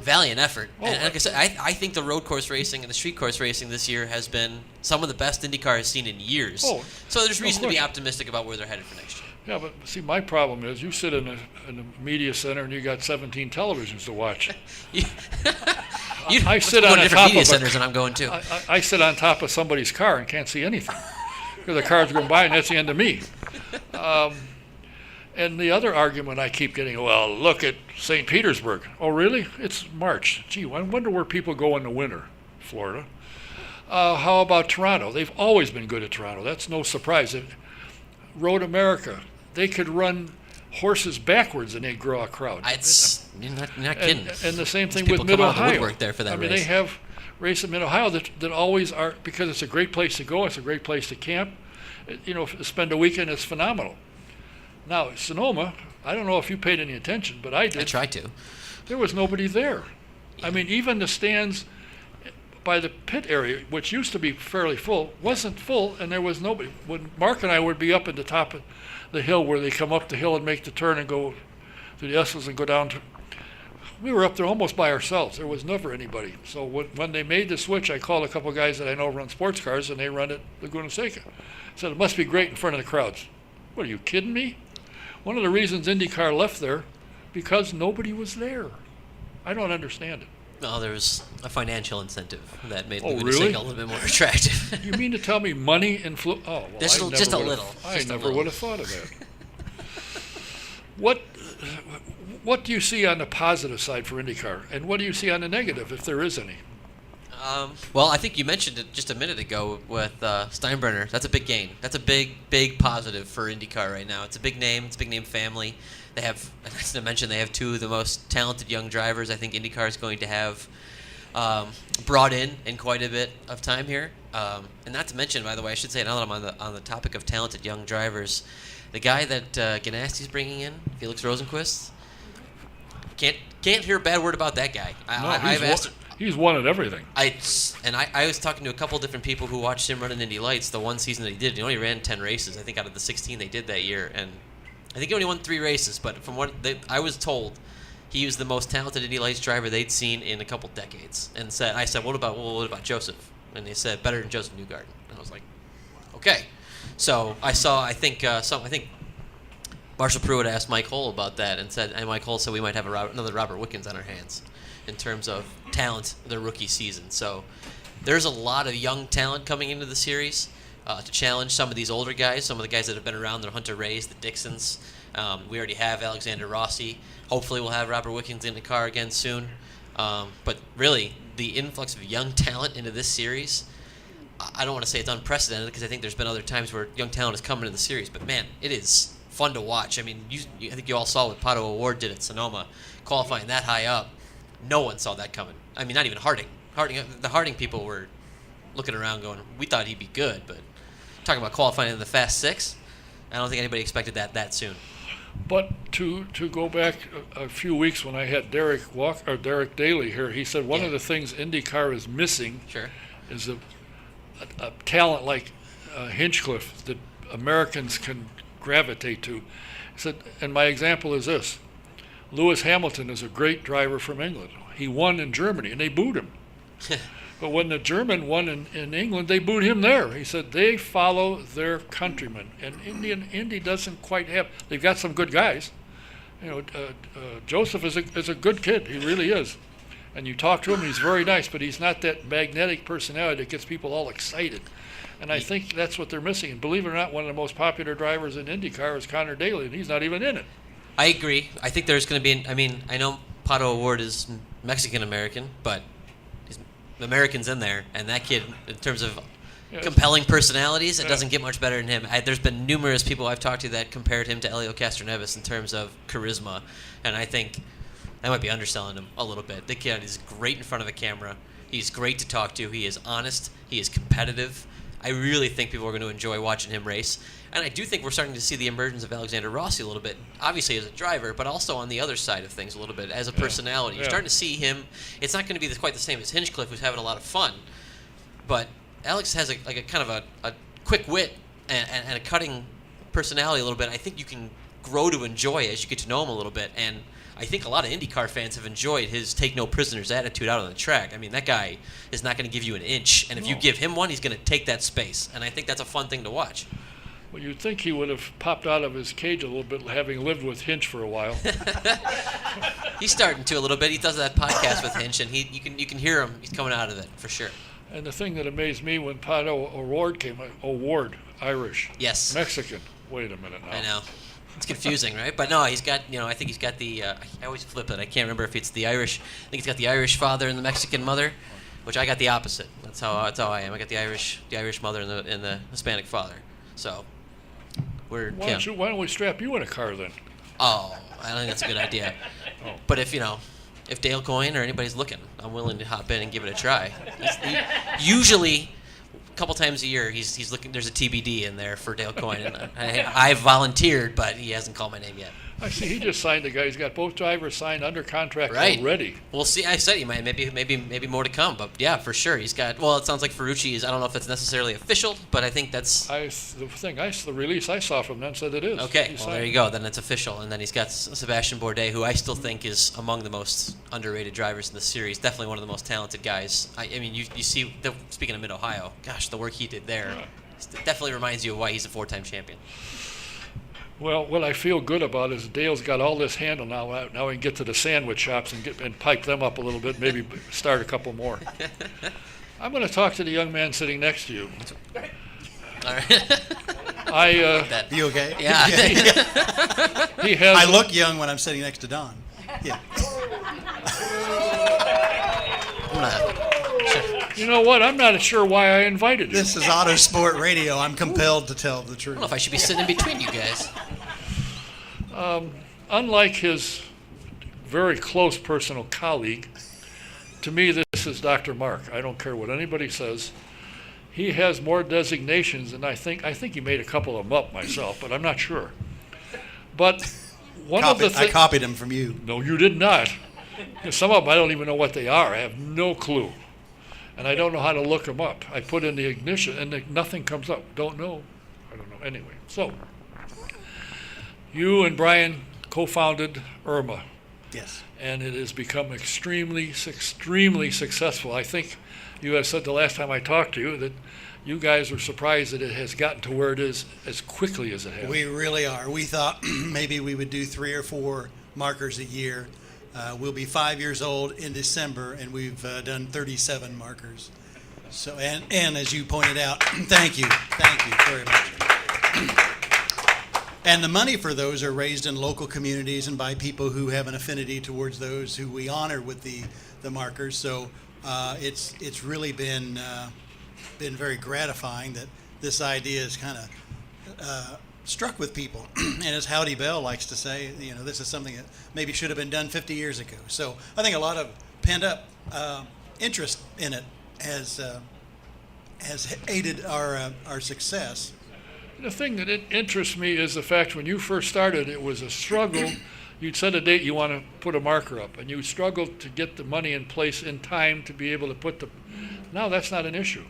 valiant effort. And like I said, I think the road course racing and the street course racing this year has been some of the best IndyCar has seen in years. So there's reason to be optimistic about where they're headed for next year. Yeah, but see, my problem is you sit in a media center and you got 17 televisions to watch. I sit on different media centers, and I'm going too. I sit on top of somebody's car and can't see anything because the car's going by, and that's the end of me. And the other argument I keep getting, well, look at St. Petersburg. Oh, really? It's March. Gee, I wonder where people go in the winter, Florida. How about Toronto? They've always been good at Toronto. That's no surprise. Road America, they could run horses backwards and they'd draw a crowd. You're not kidding. And the same thing with Mid-Ohio. There for that race. They have races in Mid-Ohio that always are, because it's a great place to go, it's a great place to camp. Spend a weekend, it's phenomenal. Now, Sonoma, I don't know if you paid any attention, but I did. I tried to. There was nobody there. Yeah. I mean, even the stands by the pit area, which used to be fairly full, wasn't full, and there was nobody. When Mark and I would be up at the top of the hill where they come up the hill and make the turn and go to the S's and go down to, we were up there almost by ourselves. There was never anybody. So when they made the switch, I called a couple of guys that I know run sports cars, and they run at Laguna Seca. I said, it must be great in front of the crowds. What, are you kidding me? One of the reasons IndyCar left there, because nobody was there. I don't understand it. Well, there was a financial incentive that made Laguna really? Seca a little bit more attractive. You mean to tell me money influence? Oh, well, just a little. I never would have thought of that. What do you see on the positive side for IndyCar, and what do you see on the negative, if there is any? Well, I think you mentioned it just a minute ago with Steinbrenner. That's a big gain. That's a big positive for IndyCar right now. It's a big name. It's a big name family. They have, as to mention, they have two of the most talented young drivers I think IndyCar is going to have brought in quite a bit of time here. And not to mention, by the way, I should say, now that I'm on the topic of talented young drivers, the guy that Ganasti's bringing in, Felix Rosenquist, can't hear a bad word about that guy. He's won at everything. I was talking to a couple different people who watched him run in Indy Lights the one season that he did. He only ran 10 races, I think, out of the 16 they did that year. And I think he only won 3 races, but from what I was told, he was the most talented Indy Lights driver they'd seen in a couple decades. And I said, what about Joseph? And they said, better than Joseph Newgarden. And I was like, okay. So I think Marshall Pruitt asked Mike Hull about that and Mike Hull said we might have another Robert Wickens on our hands in terms of talent their rookie season. So there's a lot of young talent coming into the series. to challenge some of these older guys, some of the guys that have been around, the Hunter Rays, the Dixons. We already have Alexander Rossi. Hopefully we'll have Robert Wickens in the car again soon. But really, the influx of young talent into this series, I don't want to say it's unprecedented because I think there's been other times where young talent has come into the series. But, man, it is fun to watch. I mean, I think you all saw what Pato O'Ward did at Sonoma, qualifying that high up. No one saw that coming. I mean, not even Harding. The Harding people were looking around going, we thought he'd be good, but talking about qualifying in the Fast Six, I don't think anybody expected that soon. But to go back a few weeks when I had Derek Daly here, he said one of the things IndyCar is missing is a talent like Hinchcliffe that Americans can gravitate to. He said, and my example is this. Lewis Hamilton is a great driver from England. He won in Germany, and they booed him. But when the German won in England, they booed him there. He said they follow their countrymen, and Indy doesn't quite have. They've got some good guys. Joseph is a good kid. He really is. And you talk to him, he's very nice, but he's not that magnetic personality that gets people all excited. And I think that's what they're missing. And believe it or not, one of the most popular drivers in IndyCar is Connor Daly, and he's not even in it. I agree. I think there's going to be. I know Pato O'Ward is Mexican-American, but Americans in there, and that kid, in terms of compelling personalities, it doesn't get much better than him. There's been numerous people I've talked to that compared him to Elio Castroneves in terms of charisma, and I think I might be underselling him a little bit. The kid is great in front of a camera. He's great to talk to. He is honest. He is competitive. I really think people are going to enjoy watching him race. And I do think we're starting to see the emergence of Alexander Rossi a little bit, obviously as a driver, but also on the other side of things a little bit, as a personality. You're starting to see him. It's not going to be quite the same as Hinchcliffe, who's having a lot of fun. But Alex has a kind of a quick wit and a cutting personality a little bit. I think you can grow to enjoy as you get to know him a little bit. And I think a lot of IndyCar fans have enjoyed his take no prisoners attitude out on the track. I mean, that guy is not going to give you an inch. And if you give him one, he's going to take that space. And I think that's a fun thing to watch. Well, you'd think he would have popped out of his cage a little bit, having lived with Hinch for a while. He's starting to a little bit. He does that podcast with Hinch, and you can hear him. He's coming out of it for sure. And the thing that amazed me when Pato O'Ward came, Irish, Mexican. Wait a minute now. I know. It's confusing, right? But no, he's got. I think he's got the. I always flip it. I can't remember if it's the Irish. I think he's got the Irish father and the Mexican mother, which I got the opposite. That's how I am. I got the Irish mother and the Hispanic father. So. Why don't we strap you in a car then? Oh, I don't think that's a good idea. But if Dale Coyne or anybody's looking, I'm willing to hop in and give it a try. Usually, a couple times a year, he's looking. There's a TBD in there for Dale Coyne, and I've volunteered, but he hasn't called my name yet. I see. He just signed a guy. He's got both drivers signed under contract already. We'll see. I said he might. Maybe more to come. But yeah, for sure. He's got. Well, it sounds like Ferrucci is. I don't know if that's necessarily official, but I think that's. The release I saw from them said it is. Okay. Well, there you go. Then it's official. And then he's got Sebastian Bourdais, who I still think is among the most underrated drivers in the series. Definitely one of the most talented guys. I mean, you see. Speaking of Mid Ohio, gosh, the work he did there definitely reminds you of why he's a 4-time champion. Well, what I feel good about is Dale's got all this handle now. Now we can get to the sandwich shops and pipe them up a little bit, maybe start a couple more. I'm going to talk to the young man sitting next to you. All right. You okay? Yeah. He has. I look young when I'm sitting next to Don. Yeah. You know what? I'm not sure why I invited you. This is Autosport Radio. I'm compelled to tell the truth. I don't know if I should be sitting in between you guys. Unlike his very close personal colleague, to me this is Dr. Mark. I don't care what anybody says. He has more designations than I think. I think he made a couple of them up myself, but I'm not sure. But I copied him from you. No, you did not. Some of them I don't even know what they are. I have no clue. And I don't know how to look them up. I put in the ignition and nothing comes up. Don't know. I don't know. Anyway, so you and Brian co-founded IRMA. Yes. And it has become extremely successful. I think you have said the last time I talked to you that you guys were surprised that it has gotten to where it is as quickly as it has. We really are. We thought maybe we would do 3 or 4 markers a year. We'll be 5 years old in December, and we've done 37 markers. So, and as you pointed out, thank you very much. And the money for those are raised in local communities and by people who have an affinity towards those who we honor with the markers. So it's really been very gratifying that this idea is kind of struck with people. And as Howdy Bell likes to say, this is something that maybe should have been done 50 years ago. So I think a lot of pent up interest in it has aided our success. The thing that interests me is the fact when you first started, it was a struggle. You'd set a date you want to put a marker up, and you struggled to get the money in place in time to be able to put Now that's not an issue.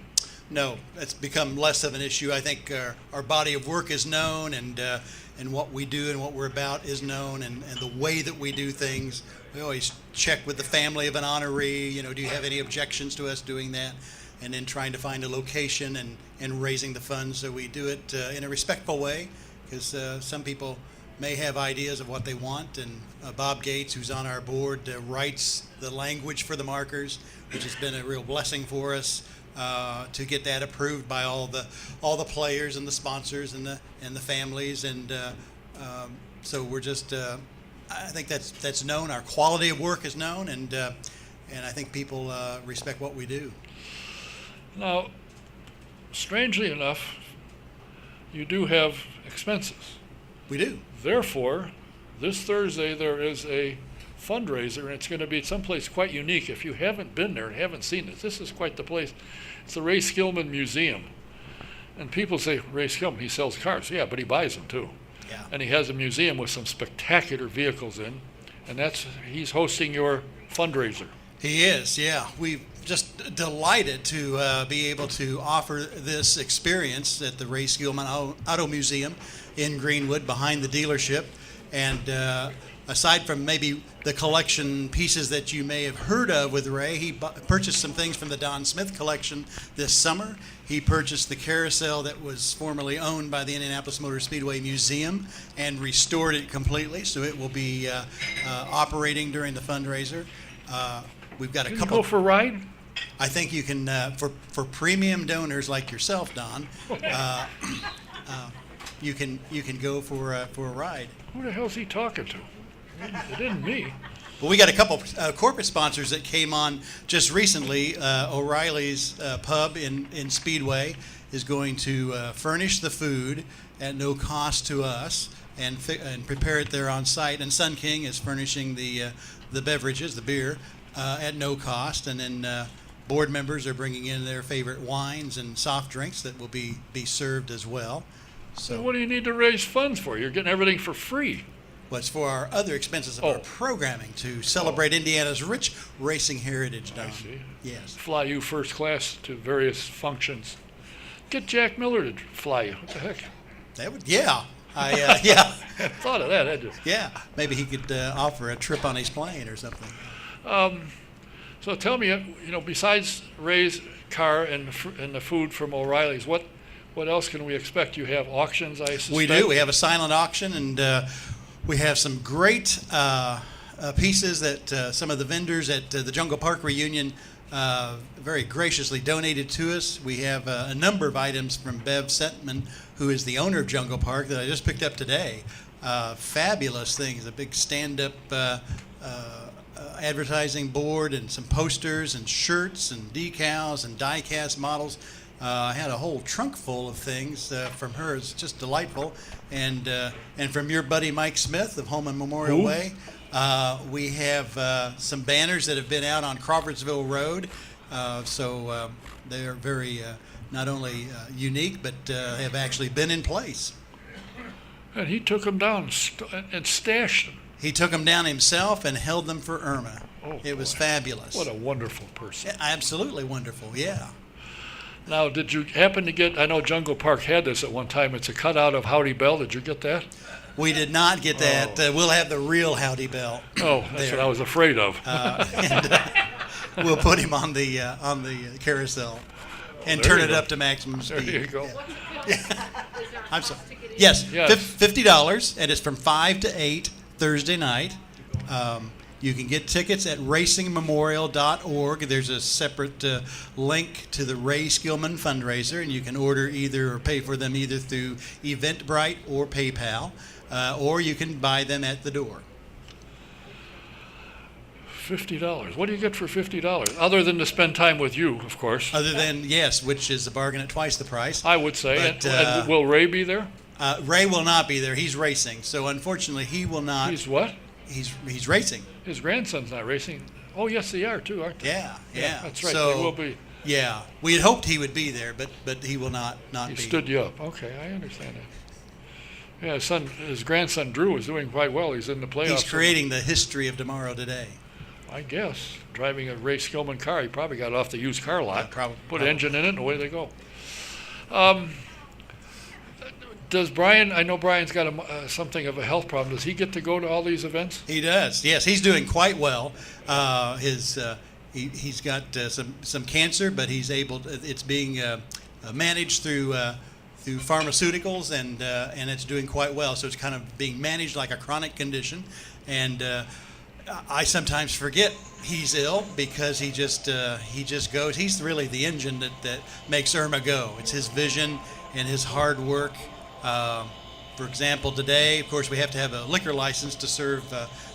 No, it's become less of an issue. I think our body of work is known, and what we do and what we're about is known, and the way that we do things. We always check with the family of an honoree. Do you have any objections to us doing that? And then trying to find a location and raising the funds. So we do it in a respectful way, because some people may have ideas of what they want. And Bob Gates, who's on our board, writes the language for the markers, which has been a real blessing for us to get that approved by all the players and the sponsors and the families. And so we're just I think that's known. Our quality of work is known, and I think people respect what we do. Now, strangely enough, you do have expenses. We do. Therefore, this Thursday there is a fundraiser, and it's going to be someplace quite unique. If you haven't been there and haven't seen this is quite the place. It's the Ray Skillman Museum. And people say, Ray Skillman, he sells cars. Yeah, but he buys them too. Yeah. And he has a museum with some spectacular vehicles in, and he's hosting your fundraiser. He is, yeah. We're just delighted to be able to offer this experience at the Ray Skillman Auto Museum in Greenwood behind the dealership. And aside from maybe the collection pieces that you may have heard of with Ray, he purchased some things from the Don Smith collection this summer. He purchased the carousel that was formerly owned by the Indianapolis Motor Speedway Museum and restored it completely, so it will be operating during the fundraiser. We've got a Can couple. you go for a ride? I think you can for premium donors like yourself, Don. You can go for a ride. Who the hell's he talking to? It isn't me. Well, we got a couple corporate sponsors that came on just recently. O'Reilly's Pub in Speedway is going to furnish the food at no cost to us and prepare it there on site. And Sun King is furnishing the beverages, the beer, at no cost. And then board members are bringing in their favorite wines and soft drinks that will be served as well. So what do you need to raise funds for? You're getting everything for free. Was for our other expenses of our programming to celebrate Indiana's rich racing heritage, Don. I see. Yes. Fly you first class to various functions. Get Jack Miller to fly you. What the heck? That would, yeah. Yeah. I thought of that. Yeah. Maybe he could offer a trip on his plane or something. So tell me, besides Ray's car and the food from O'Reilly's, what else can we expect? You have auctions, I suspect? We do. We have a silent auction, and we have some great pieces that some of the vendors at the Jungle Park reunion very graciously donated to us. We have a number of items from Bev Sentman, who is the owner of Jungle Park, that I just picked up today. Fabulous things, a big stand-up advertising board and some posters and shirts and decals and die-cast models. I had a whole trunk full of things from her. It's just delightful. And from your buddy Mike Smith of Home and Memorial Way, we have some banners that have been out on Crawfordsville Road. So they are very not only unique, but have actually been in place. And he took them down and stashed them. He took them down himself and held them for IRMA. Oh, it was boy. fabulous. What a wonderful person. Yeah, absolutely wonderful, yeah. Now, did you happen to get, I know Jungle Park had this at one time, it's a cutout of Howdy Bell. Did you get that? We did not get that. We'll have the real Howdy Bell. Oh, that's what I was afraid of. We'll put him on the carousel and there turn you it go. up to maximum speed. There you go. I'm sorry. Yes, Yes. $50, and it's from 5 to 8 Thursday night. You can get tickets at racingmemorial.org. There's a separate link to the Ray Skillman fundraiser, and you can order either or pay for them either through Eventbrite or PayPal, or you can buy them at the door. $50. What do you get for $50? Other than to spend time with you, of course. Other than, yes, which is a bargain at twice the price. I would say. But, and will Ray be there? Ray will not be there. He's racing. So unfortunately, he will not. He's what? He's racing. His grandson's not racing. Oh, yes, they are too, aren't they? Yeah. That's right. So, they will be. Yeah, we had hoped he would be there, but he will not He be. stood you up. Okay, I understand that. Yeah, his grandson Drew is doing quite well. He's in the playoffs. He's creating the history of tomorrow today. I guess. Driving a Ray Skillman car. He probably got off the used car lot. Put an engine in it, and away they go. Does Brian, I know Brian's got something of a health problem. Does he get to go to all these events? He does. Yes, he's doing quite well. He's got some cancer, but he's able to, it's being managed through pharmaceuticals, and it's doing quite well. So it's kind of being managed like a chronic condition. And I sometimes forget he's ill because he just goes. He's really the engine that makes IRMA go. It's his vision and his hard work. For example, today, of course, we have to have a liquor license to serve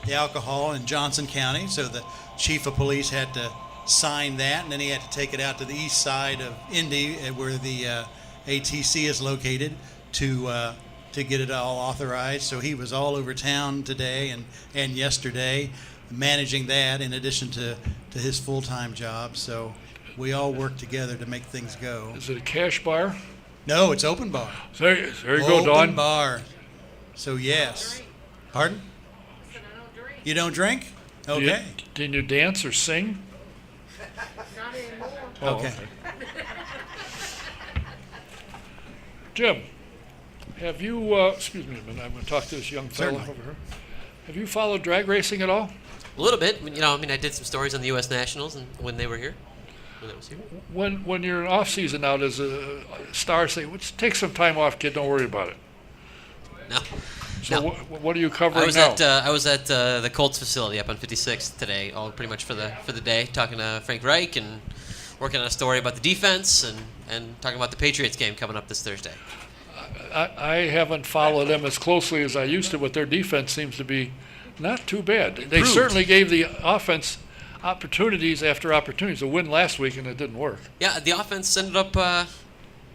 the alcohol in Johnson County. So the chief of police had to sign that, and then he had to take it out to the east side of Indy, where the ATC is located, to get it all authorized. So he was all over town today and yesterday, managing that in addition to his full-time job. So we all work together to make things go. Is it a cash bar? No, it's open bar. There you go, Don. Open bar. So yes. Pardon? You don't drink? Okay. Can you dance or sing? Not anymore. Oh, Okay. Jim, have you, excuse me a minute, I'm going to talk to this young fellow Certainly. over here. Have you followed drag racing at all? A little bit. I did some stories on the U.S. Nationals and when they were here. When it was here. When you're in off season now, does a star say, take some time off, kid, don't worry about it? No. So No. what are you covering I now? was at the Colts facility up on 56th today, all pretty much for the day, talking to Frank Reich and working on a story about the defense and talking about the Patriots game coming up this Thursday. I haven't followed them as closely as I used to, but their defense seems to be not too bad. They certainly gave the offense opportunities after opportunities. A win last week, and it didn't work. Yeah, the offense ended up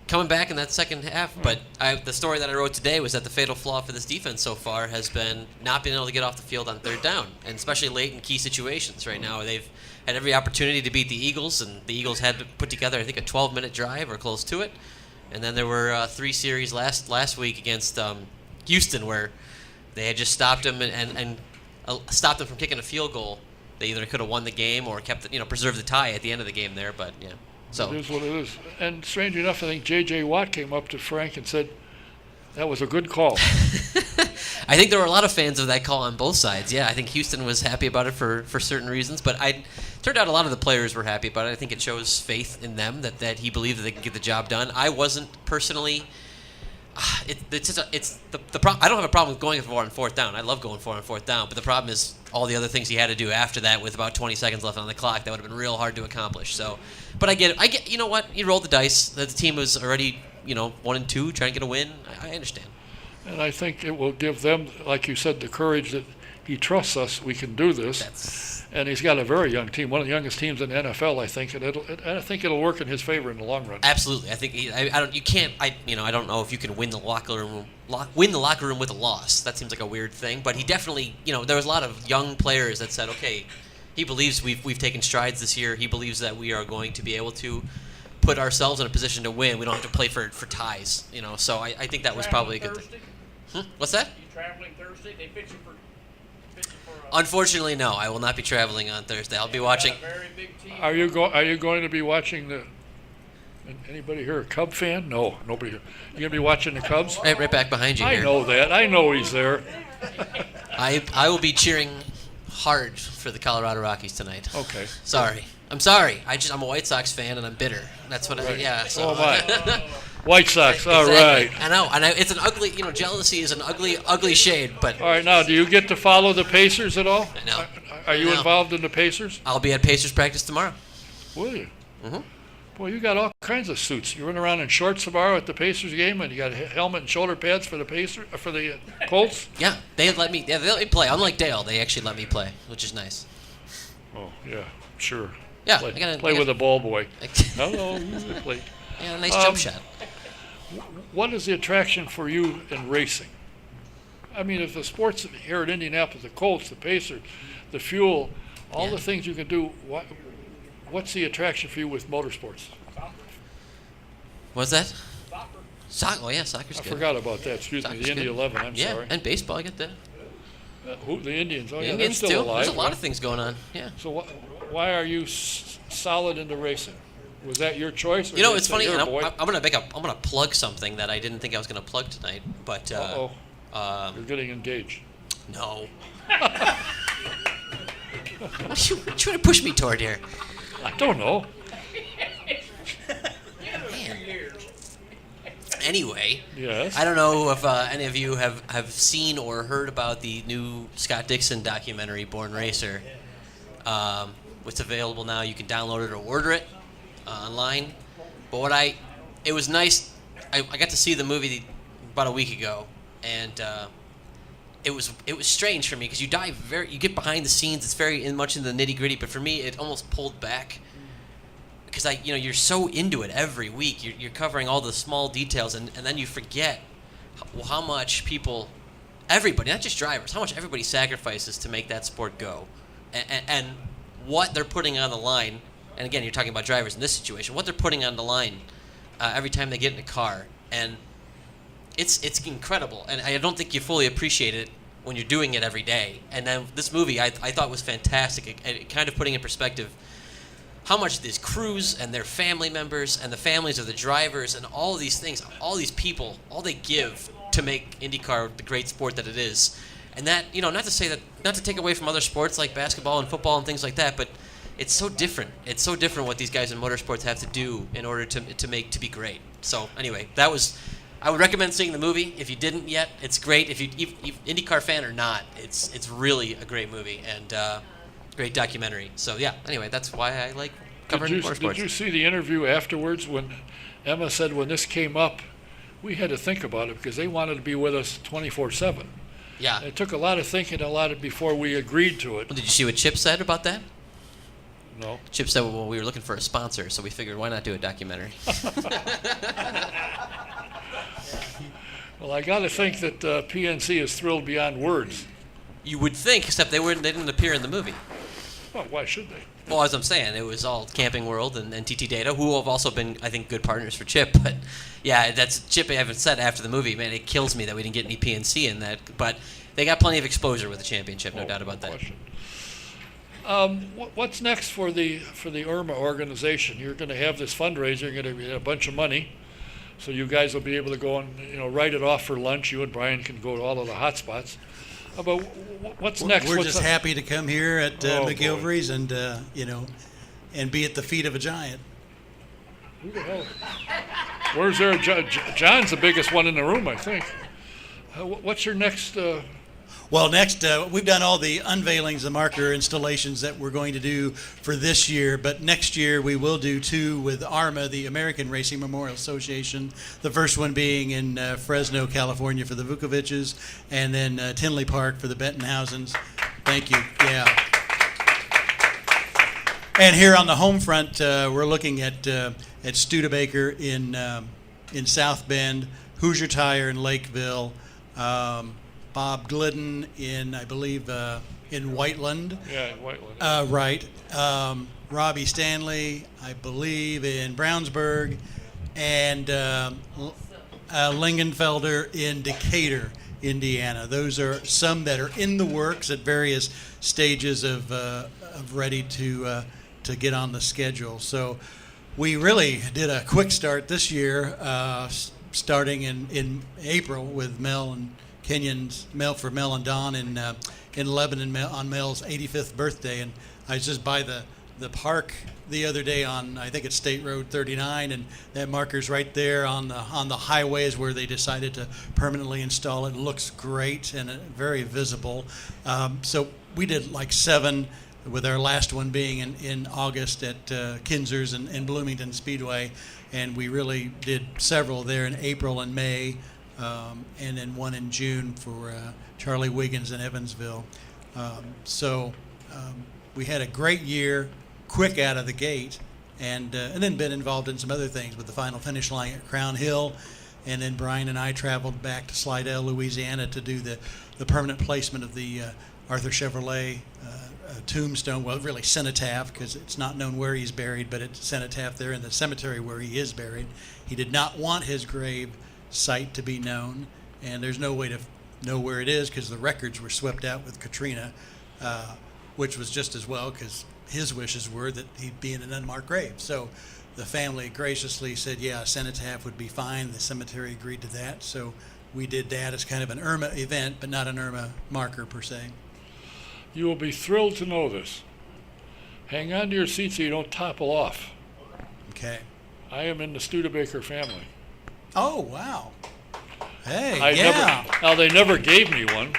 coming back in that second half, but the story that I wrote today was that the fatal flaw for this defense so far has been not being able to get off the field on third down, and especially late in key situations. Right now, they've had every opportunity to beat the Eagles, and the Eagles had to put together, I think, a 12-minute drive or close to it. And then there were 3 series last week against Houston where they had just stopped them and stopped them from kicking a field goal. They either could have won the game or kept preserved the tie at the end of the game there. But yeah, so It is what it is. And strangely enough, I think J.J. Watt came up to Frank and said, that was a good call. I think there were a lot of fans of that call on both sides. Yeah, I think Houston was happy about it for certain reasons, but turned out a lot of the players were happy about it. I think it shows faith in them that he believed that they could get the job done. I wasn't personally. I don't have a problem with going for on fourth down. I love going for on fourth down, but the problem is all the other things he had to do after that with about 20 seconds left on the clock. That would have been real hard to accomplish. So, but I get it. You know what? You rolled the dice. That the team was already 1-2, trying to get a win. I understand. And I think it will give them, like you said, the courage that he trusts us. We can do this. And he's got a very young team, one of the youngest teams in the NFL, I think. And I think it'll work in his favor in the long run. Absolutely. I think I don't know if you can win the locker room with a loss. That seems like a weird thing. But he definitely, there was a lot of young players that said, okay, he believes we've taken strides this year. He believes that we are going to be able to put ourselves in a position to win. We don't have to play for ties. So I think that was probably a good thing. What's that? You traveling Thursday? They pitch you for Unfortunately, no. I will not be traveling on Thursday. I'll be watching. a very big team. Are you going to be watching the? Anybody here a Cub fan? No, nobody here. You gonna be watching the Cubs? Right back behind you I here. know that. I know he's there. I will be cheering hard for the Colorado Rockies tonight. Okay. Sorry. I'm sorry. I'm a White Sox fan and I'm bitter. That's what So. Oh my. White Sox. All Exactly. right. I know. And it's an ugly. Jealousy is an ugly shade. But All right. Now, do you get to follow the Pacers at all? No. Are you No. involved in the Pacers? I'll be at Pacers practice tomorrow. Will you? Mhm. Boy, you got all kinds of suits. You run around in shorts tomorrow at the Pacers game, and you got a helmet and shoulder pads for the Colts. Yeah, they let me play. Unlike Dale, they actually let me play, which is nice. Oh yeah, sure. Yeah, Play with a ball boy. Hello, you play. Yeah, nice jump shot. What is the attraction for you in racing? I mean, if the sports here at Indianapolis, the Colts, the Pacers, the fuel, all the things you can do, what's the attraction for you with motorsports? What's that? Soccer. Oh yeah, soccer's I good. forgot about that. Excuse me, Soccer's the Indy good. 11. I'm Yeah, sorry. and baseball. I get that. Who? The Indians. Oh yeah, Indians they're still too. alive. There's a lot right? of things going on. Yeah. So why are you solid into racing? Was that your choice? Or You know, did it's they funny. say, And "Here, boy"? I'm gonna plug something that I didn't think I was gonna plug tonight, but You're getting engaged. no. What you trying to push me toward here? I don't know. Man. Anyway, Yes. I don't know if any of you have seen or heard about the new Scott Dixon documentary, Born Racer. It's available now. You can download it or order it online. But it was nice. I got to see the movie about a week ago, and it was strange for me because you get behind the scenes. It's very much in the nitty gritty. But for me, it almost pulled back because you're so into it every week. You're covering all the small details, and then you forget how much everybody, not just drivers, how much everybody sacrifices to make that sport go, and what they're putting on the line. And again, you're talking about drivers in this situation. What they're putting on the line every time they get in a car, and it's incredible. And I don't think you fully appreciate it when you're doing it every day. And then this movie, I thought was fantastic. It kind of putting in perspective how much these crews and their family members and the families of the drivers and all these things, all these people, all they give to make IndyCar the great sport that it is. And that, not to take away from other sports like basketball and football and things like that, but it's so different. It's so different what these guys in motorsports have to do in order to be great. So anyway, I would recommend seeing the movie. If you didn't yet, it's great. If you IndyCar fan or not, it's really a great movie and great documentary. So yeah. Anyway, that's why I like covering motorsports. Did you see the interview afterwards when Emma said when this came up, we had to think about it because they wanted to be with us 24/7. Yeah. It took a lot of thinking, before we agreed to it. Did you see what Chip said about that? No. Chip said, well, we were looking for a sponsor, so we figured why not do a documentary? Well, I got to think that PNC is thrilled beyond words. You would think, except they didn't appear in the movie. Well, why should they? Well, as I'm saying, it was all Camping World and TT Data, who have also been, I think, good partners for Chip. But yeah, that's Chip. I haven't said after the movie, man, it kills me that we didn't get any PNC in that. But they got plenty of exposure with the championship, no doubt about that. Question. What's next for the IRMA organization? You're going to have this fundraiser. You're going to get a bunch of money, so you guys will be able to go and write it off for lunch. You and Brian can go to all of the hot spots. But what's next? We're What's just happy to come here at McGilvery's boy. and be at the feet of a giant. Who the hell? Where's there? John's the biggest one in the room, I think. What's your next? Well, next, we've done all the unveilings, the marker installations that we're going to do for this year, but next year we will do two with ARMA, the American Racing Memorial Association, the first one being in Fresno, California for the Vukovic's, and then Tinley Park for the Bettenhausens. Thank you. Yeah. And here on the home front, we're looking at Studebaker in South Bend, Hoosier Tire in Lakeville, Bob Glidden in, I believe, in Whiteland. Yeah, Whiteland. Right. Robbie Stanley, I believe, in Brownsburg, and Lingenfelder in Decatur, Indiana. Those are some that are in the works at various stages of ready to get on the schedule. So we really did a quick start this year, starting in April with Mel and for Mel and Don in Lebanon on Mel's 85th birthday, and I was just by the park the other day on, I think it's State Road 39, and that marker's right there on the highways where they decided to permanently install it. It looks great and very visible. So we did like 7, with our last one being in August at Kinzer's and Bloomington Speedway, and we really did several there in April and May, and then one in June for Charlie Wiggins in Evansville. We had a great year, quick out of the gate, and then been involved in some other things with the final finish line at Crown Hill, and then Brian and I traveled back to Slidell, Louisiana to do the permanent placement of the Arthur Chevrolet tombstone, well, really cenotaph, because it's not known where he's buried, but it's cenotaph there in the cemetery where he is buried. He did not want his grave site to be known, and there's no way to know where it is because the records were swept out with Katrina, which was just as well because his wishes were that he'd be in an unmarked grave. So the family graciously said, yeah, a cenotaph would be fine. The cemetery agreed to that. So we did that as kind of an IRMA event, but not an IRMA marker per se. You will be thrilled to know this. Hang on to your seat so you don't topple off. Okay. I am in the Studebaker family. Oh, wow. Hey, Now, they never gave me one,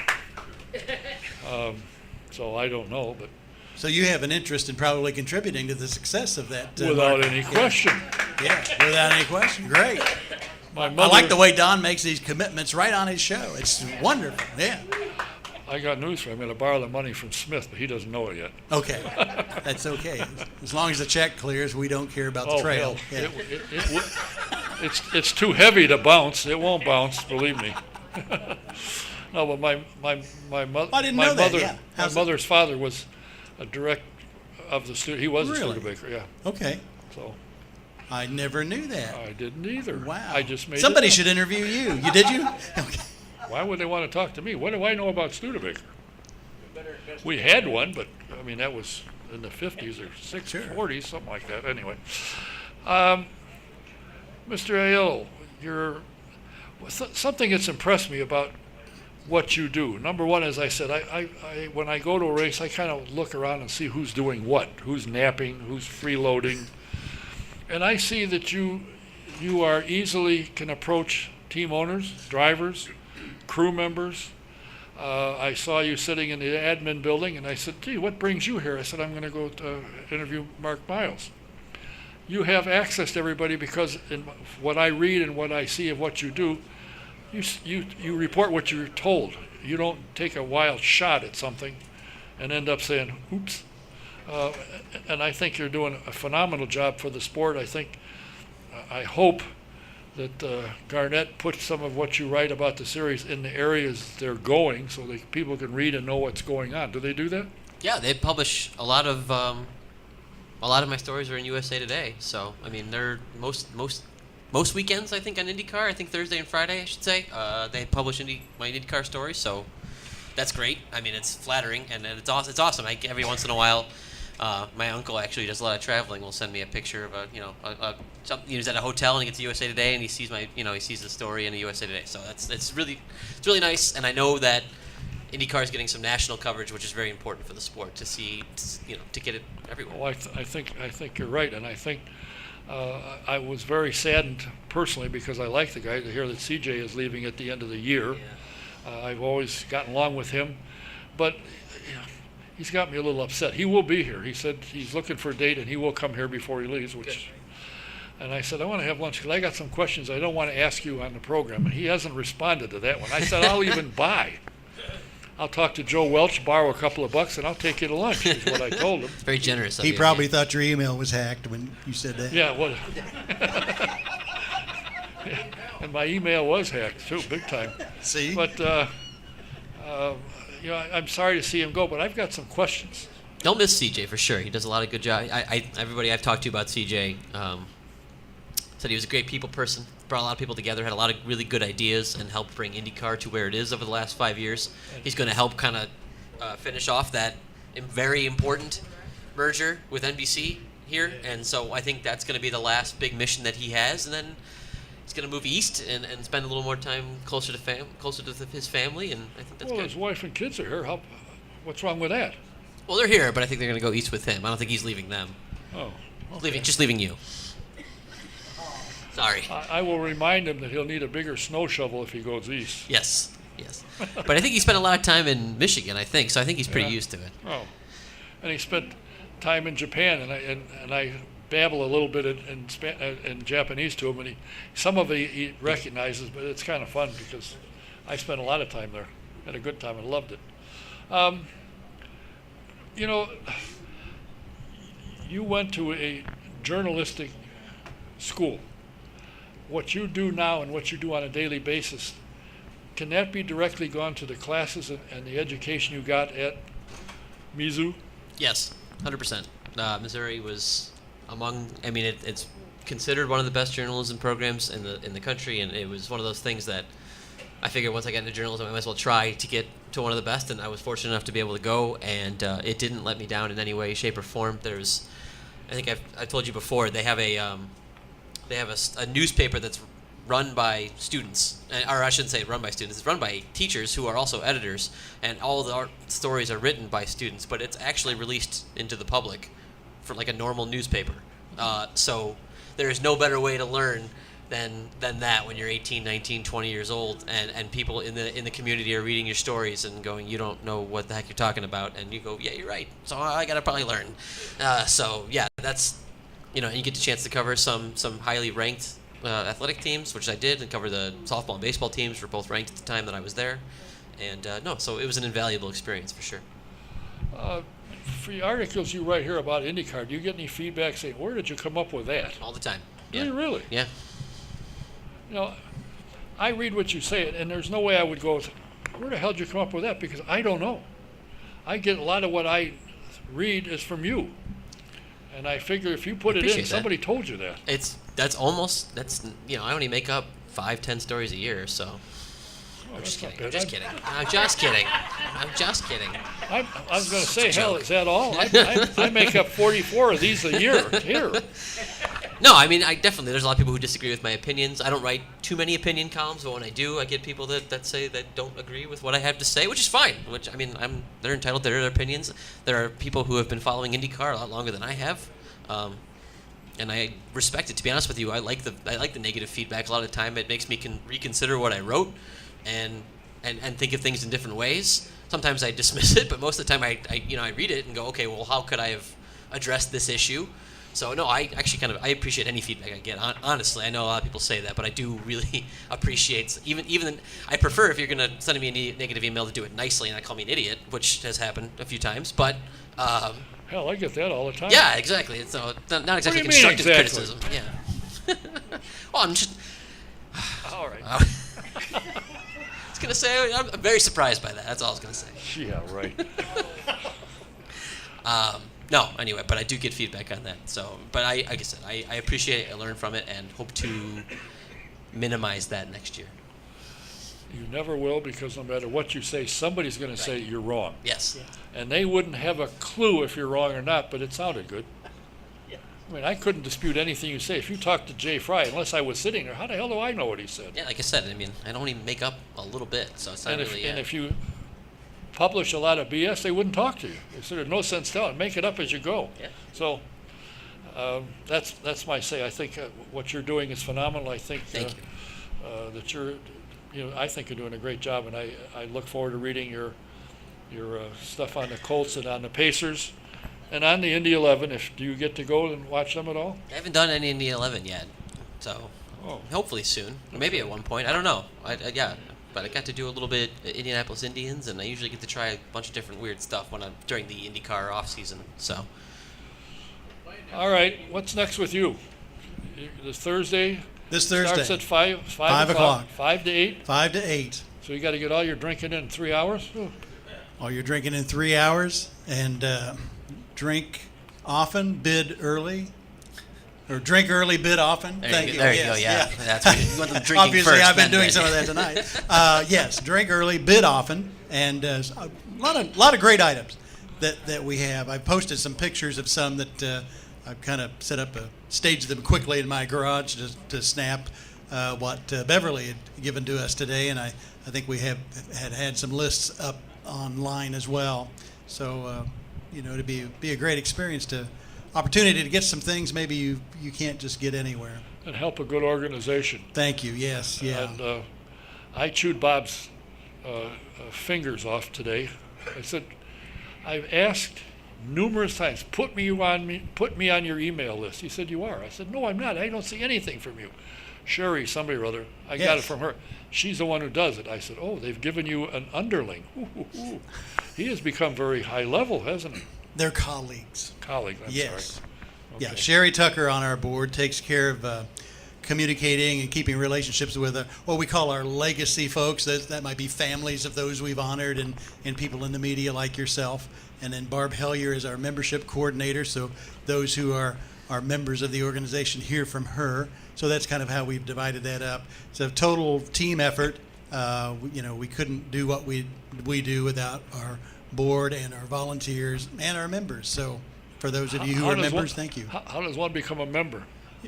so I don't know, but So you have an interest in probably contributing to the success of that. without market. any question. Yeah, without any question. Great. My I mother, like the way Don makes these commitments right on his show. It's wonderful. Yeah. I got news for you. I'm going to borrow the money from Smith, but he doesn't know it yet. Okay. That's okay. As long as the check clears, we don't care about the trail. Hell. Yeah. It's too heavy to bounce. It won't bounce, believe me. No, but my mother, I didn't know that, yeah. my mother's father was a direct of the student. He was Really? a Studebaker, yeah. Okay. So I never knew that. I didn't either. Wow. I just made Somebody it up. should interview you. You did you? Okay. Why would they want to talk to me? What do I know about Studebaker? We had one, but I mean that was in the 50s or 60s, Sure. 40s, something like that. Anyway, Mr. Ayello, something that's impressed me about what you do. Number one, as I said, I when I go to a race, I kind of look around and see who's doing what, who's napping, who's freeloading, and I see that you are easily can approach team owners, drivers, crew members. I saw you sitting in the admin building, and I said, gee, what brings you here? I said, I'm going to go interview Mark Miles. You have access to everybody because in what I read and what I see of what you do, you report what you're told. You don't take a wild shot at something and end up saying, oops. And I think you're doing a phenomenal job for the sport. I hope that Garnett puts some of what you write about the series in the areas they're going so that people can read and know what's going on. Do they do that? Yeah, they publish a lot of my stories are in USA Today. So I mean, they're most weekends I think on IndyCar. I think Thursday and Friday I should say they publish my IndyCar stories. So that's great. I mean, it's flattering and it's awesome. It's awesome. Every once in a while. My uncle actually does a lot of traveling. Will send me a picture of he's at a hotel and he gets USA Today and he sees the story in the USA Today. So it's really nice. And I know that IndyCar is getting some national coverage, which is very important for the sport to see, to get it everywhere. Well, I think you're right, and I think I was very saddened personally because I like the guy to hear that CJ is leaving at the end of the year. Yeah. I've always gotten along with him, but. He's got me a little upset. He will be here. He said he's looking for a date and he will come here before he leaves. And I said, I want to have lunch because I got some questions I don't want to ask you on the program. And he hasn't responded to that one. I said, I'll even buy. I'll talk to Joe Welch, borrow a couple of bucks, and I'll take you to lunch, is what I told him. It's very generous of He you. probably thought your email was hacked when you said that. Yeah, well, and my email was hacked too, big time. See? But, I'm sorry to see him go, but I've got some questions. Don't miss CJ for sure. He does a lot of good job. Everybody I've talked to about CJ said he was a great people person, brought a lot of people together, had a lot of really good ideas, and helped bring IndyCar to where it is over the last 5 years. He's going to help kind of finish off that very important merger with NBC here, and so I think that's going to be the last big mission that he has, and then he's going to move east and spend a little more time closer to his family, and I think that's Well, good. his wife and kids are here. What's wrong with that? Well, they're here, but I think they're going to go east with him. I don't think he's leaving them. Oh, okay. Just leaving you. Sorry. I will remind him that he'll need a bigger snow shovel if he goes east. Yes. Yes. But I think he spent a lot of time in Michigan, I think, so I think he's pretty used to it. Oh, and he spent time in Japan, and I babble a little bit in Japanese to him, and some of it he recognizes, but it's kind of fun because I spent a lot of time there, had a good time, and loved it. You know, you went to a journalistic school. What you do now and what you do on a daily basis, can that be directly gone to the classes and the education you got at Mizzou? Yes, 100%. Missouri was among. I mean, it's considered one of the best journalism programs in the country, and it was one of those things that I figured once I got into journalism, I might as well try to get to one of the best, and I was fortunate enough to be able to go, and it didn't let me down in any way, shape, or form. There's, I think I've told you before, they have a newspaper that's run by students, or I shouldn't say run by students. It's run by teachers who are also editors, and all the art stories are written by students, but it's actually released into the public for like a normal newspaper. So there is no better way to learn than that when you're 18, 19, 20 years old, and people in the community are reading your stories and going, you don't know what the heck you're talking about, and you go, yeah, you're right. So I gotta probably learn. So yeah, that's, you know, you get the chance to cover some highly ranked athletic teams, which I did, and cover the softball and baseball teams were both ranked at the time that I was there, and so it was an invaluable experience for sure. For the articles you write here about IndyCar, do you get any feedback saying, where did you come up with that? All the time. Do Yeah. you really? Yeah. You know, I read what you say, and there's no way I would go, where the hell did you come up with that? Because I don't know. I get a lot of what I read is from you. And I figure if you put it in, appreciate that. somebody told you that. That's I only make up 5-10 stories a year, so. I'm just that's kidding. not I'm just bad. kidding. I'm just kidding. I'm just kidding. I was going to say, It's a hell, joke. is that all? I make up 44 of these a year here. No, I mean, there's a lot of people who disagree with my opinions. I don't write too many opinion columns, but when I do, I get people that say that don't agree with what I have to say, which is fine. Which, I mean, they're entitled to their opinions. There are people who have been following IndyCar a lot longer than I have, and I respect it. To be honest with you, I like the negative feedback. A lot of the time, it makes me reconsider what I wrote, and think of things in different ways. Sometimes I dismiss it, but most of the time, I read it and go, okay, well, how could I have addressed this issue? So no, I actually I appreciate any feedback I get. Honestly, I know a lot of people say that, but I do really appreciate even. I prefer if you're gonna send me a negative email to do it nicely and not call me an idiot, which has happened a few times. But Hell, I get that all the time. yeah, exactly. So not exactly do you mean, constructive exactly? criticism. Yeah. Well, I'm just. All right. I was gonna say I'm very surprised by that. That's all I was gonna say. Yeah, right. No, anyway, but I do get feedback on that. So, but like I said, I appreciate it, I learn from it, and hope to minimize that next year. You never will, because no matter what you say, somebody's going to say you're wrong. Yes. And they wouldn't have a clue if you're wrong or not, but it sounded good. I mean, I couldn't dispute anything you say. If you talked to Jay Fry, unless I was sitting there, how the hell do I know what he said? Yeah, like I said, I mean, I don't even make up a little bit, so it's not And really. if you publish a lot of BS, they wouldn't talk to you. They said there's no sense telling. Make it up as you go. Yeah. So that's my say. I think what you're doing is phenomenal. I think Thank you. that I think you're doing a great job, and I look forward to reading your stuff on the Colts and on the Pacers and on the Indy 11. Do you get to go and watch them at all? I haven't done any Indy 11 yet, so Oh. hopefully soon, or maybe at one point. I don't know. But I got to do a little bit at Indianapolis Indians, and I usually get to try a bunch of different weird stuff during the IndyCar off season. So All right. What's next with you? This Thursday? This Thursday, Starts at 5 5 o'clock. 5 to 8. 5 to 8. So you got to get all your drinking in 3 hours? Ooh. Oh, you're drinking in 3 hours, and drink often, bid early. Or drink early, bid often. Thank you. There you go. Yes, Yeah, that's what you want them drinking Obviously, first. I've been then doing bid. some of that tonight. Yes, drink early, bid often, and a lot of great items that we have. I posted some pictures of some that I've kind of set up, staged them quickly in my garage to snap what Beverly had given to us today, and I think we had some lists up online as well. So it'd be a great experience opportunity to get some things maybe you can't just get anywhere. And help a good organization. Thank you. Yes. Yeah. And I chewed Bob's fingers off today. I said, I've asked numerous times, put me on your email list. He said, you are. I said, no, I'm not. I don't see anything from you. Sherry, somebody or other, I got it Yes. from her. She's the one who does it. I said, oh, they've given you an underling. Ooh. He has become very high level, hasn't he? They're colleagues. Colleague, I'm Yes. sorry. Yeah, Okay. Sherry Tucker on our board takes care of communicating and keeping relationships with what we call our legacy folks. That might be families of those we've honored and people in the media like yourself. And then Barb Hellier is our membership coordinator, so those who are members of the organization hear from her. So that's kind of how we've divided that up. It's a total team effort. We couldn't do what we do without our board and our volunteers and our members. So for those of you who are members, thank you. How does one become a member?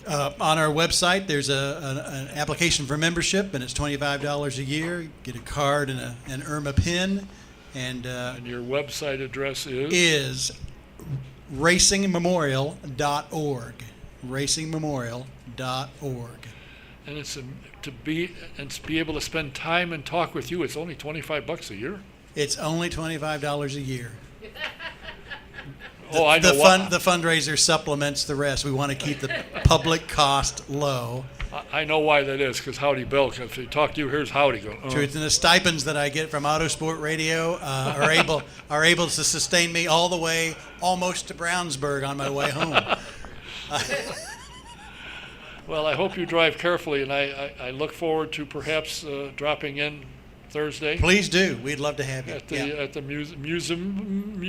On our website, there's an application for membership, and it's $25 a year. You get a card and an IRMA pin, and your website address is? racingmemorial.org. Racingmemorial.org. And it's to be able to spend time and talk with you. It's only $25 a year. It's only $25 a year. I know why. The fundraiser supplements the rest. We want to keep the public cost low. I know why that is, because Howdy Bell, if they talk to you, here's Howdy go. Truth, and the stipends that I get from Autosport Radio are able to sustain me all the way almost to Brownsburg on my way home. Well, I hope you drive carefully, and I look forward to perhaps dropping in Thursday Please do. We'd love to have you. at the museum.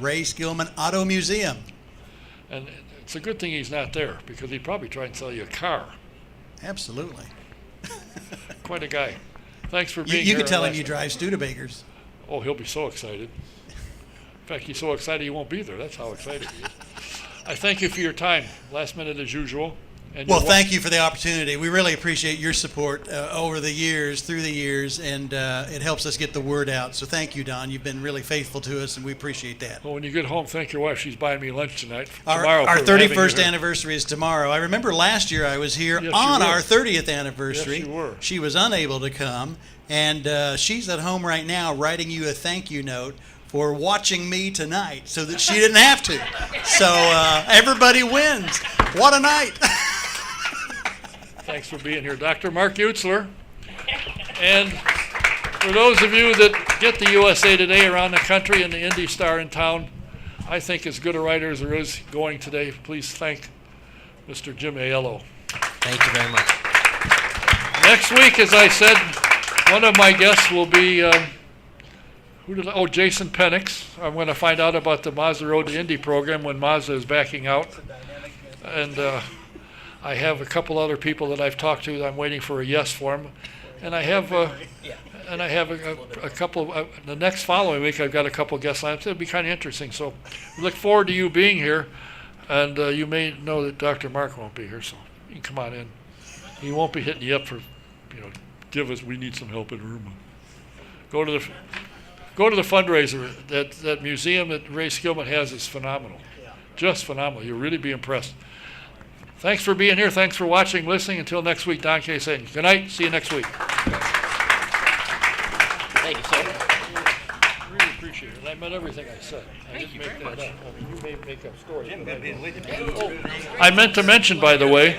Ray Skillman Auto Museum. And it's a good thing he's not there, because he'd probably try and sell you a car. Absolutely. Quite a guy. Thanks for You being here. can tell him you drive Studebakers. Oh, he'll be so excited. In fact, he's so excited he won't be there. That's how excited he is. I thank you for your time. Last minute as usual. And Well, thank you for the opportunity. We really appreciate your support through the years, and it helps us get the word out. So thank you, Don. You've been really faithful to us, and we appreciate that. Well, when you get home, thank your wife. She's buying me lunch tonight. Our for having you 31st here. anniversary is tomorrow. I remember last year I was here Yes, you on were. our 30th anniversary. Yes, you were. She was unable to come, and she's at home right now writing you a thank you note for watching me tonight so that she didn't have to. So everybody wins. What a night. Thanks for being here, Dr. Mark Eutsler. And for those of you that get the USA Today around the country and the IndyStar in town, I think as good a writer as there is going today, please thank Mr. Jim Ayello. Thank you very much. Next week, as I said, one of my guests will be Jason Penix. I'm going to find out about the Mazda Road to Indy program when Mazda is backing out. And I have a couple other people that I've talked to that I'm waiting for a yes from. And I have a couple, the next following week I've got a couple guest lineups. It'll be kind of interesting. So we look forward to you being here. And you may know that Dr. Mark won't be here, so you can come on in. He won't be hitting you up for, we need some help at IRMA. Go to the fundraiser. That museum that Ray Skillman has is phenomenal. Just phenomenal. You'll really be impressed. Thanks for being here. Thanks for watching, listening. Until next week, Don K. saying good night. See you next week. Thank you, sir. Really appreciate it. I meant everything I said. I didn't make that up. I mean, you may make up stories. I meant to mention, by the way,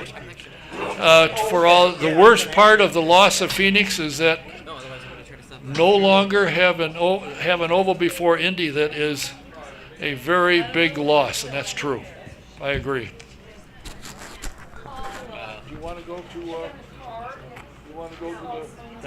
for all the worst part of the loss of Phoenix is that no longer have an oval before Indy that is a very big loss, and that's true. I agree. Do you want to go to the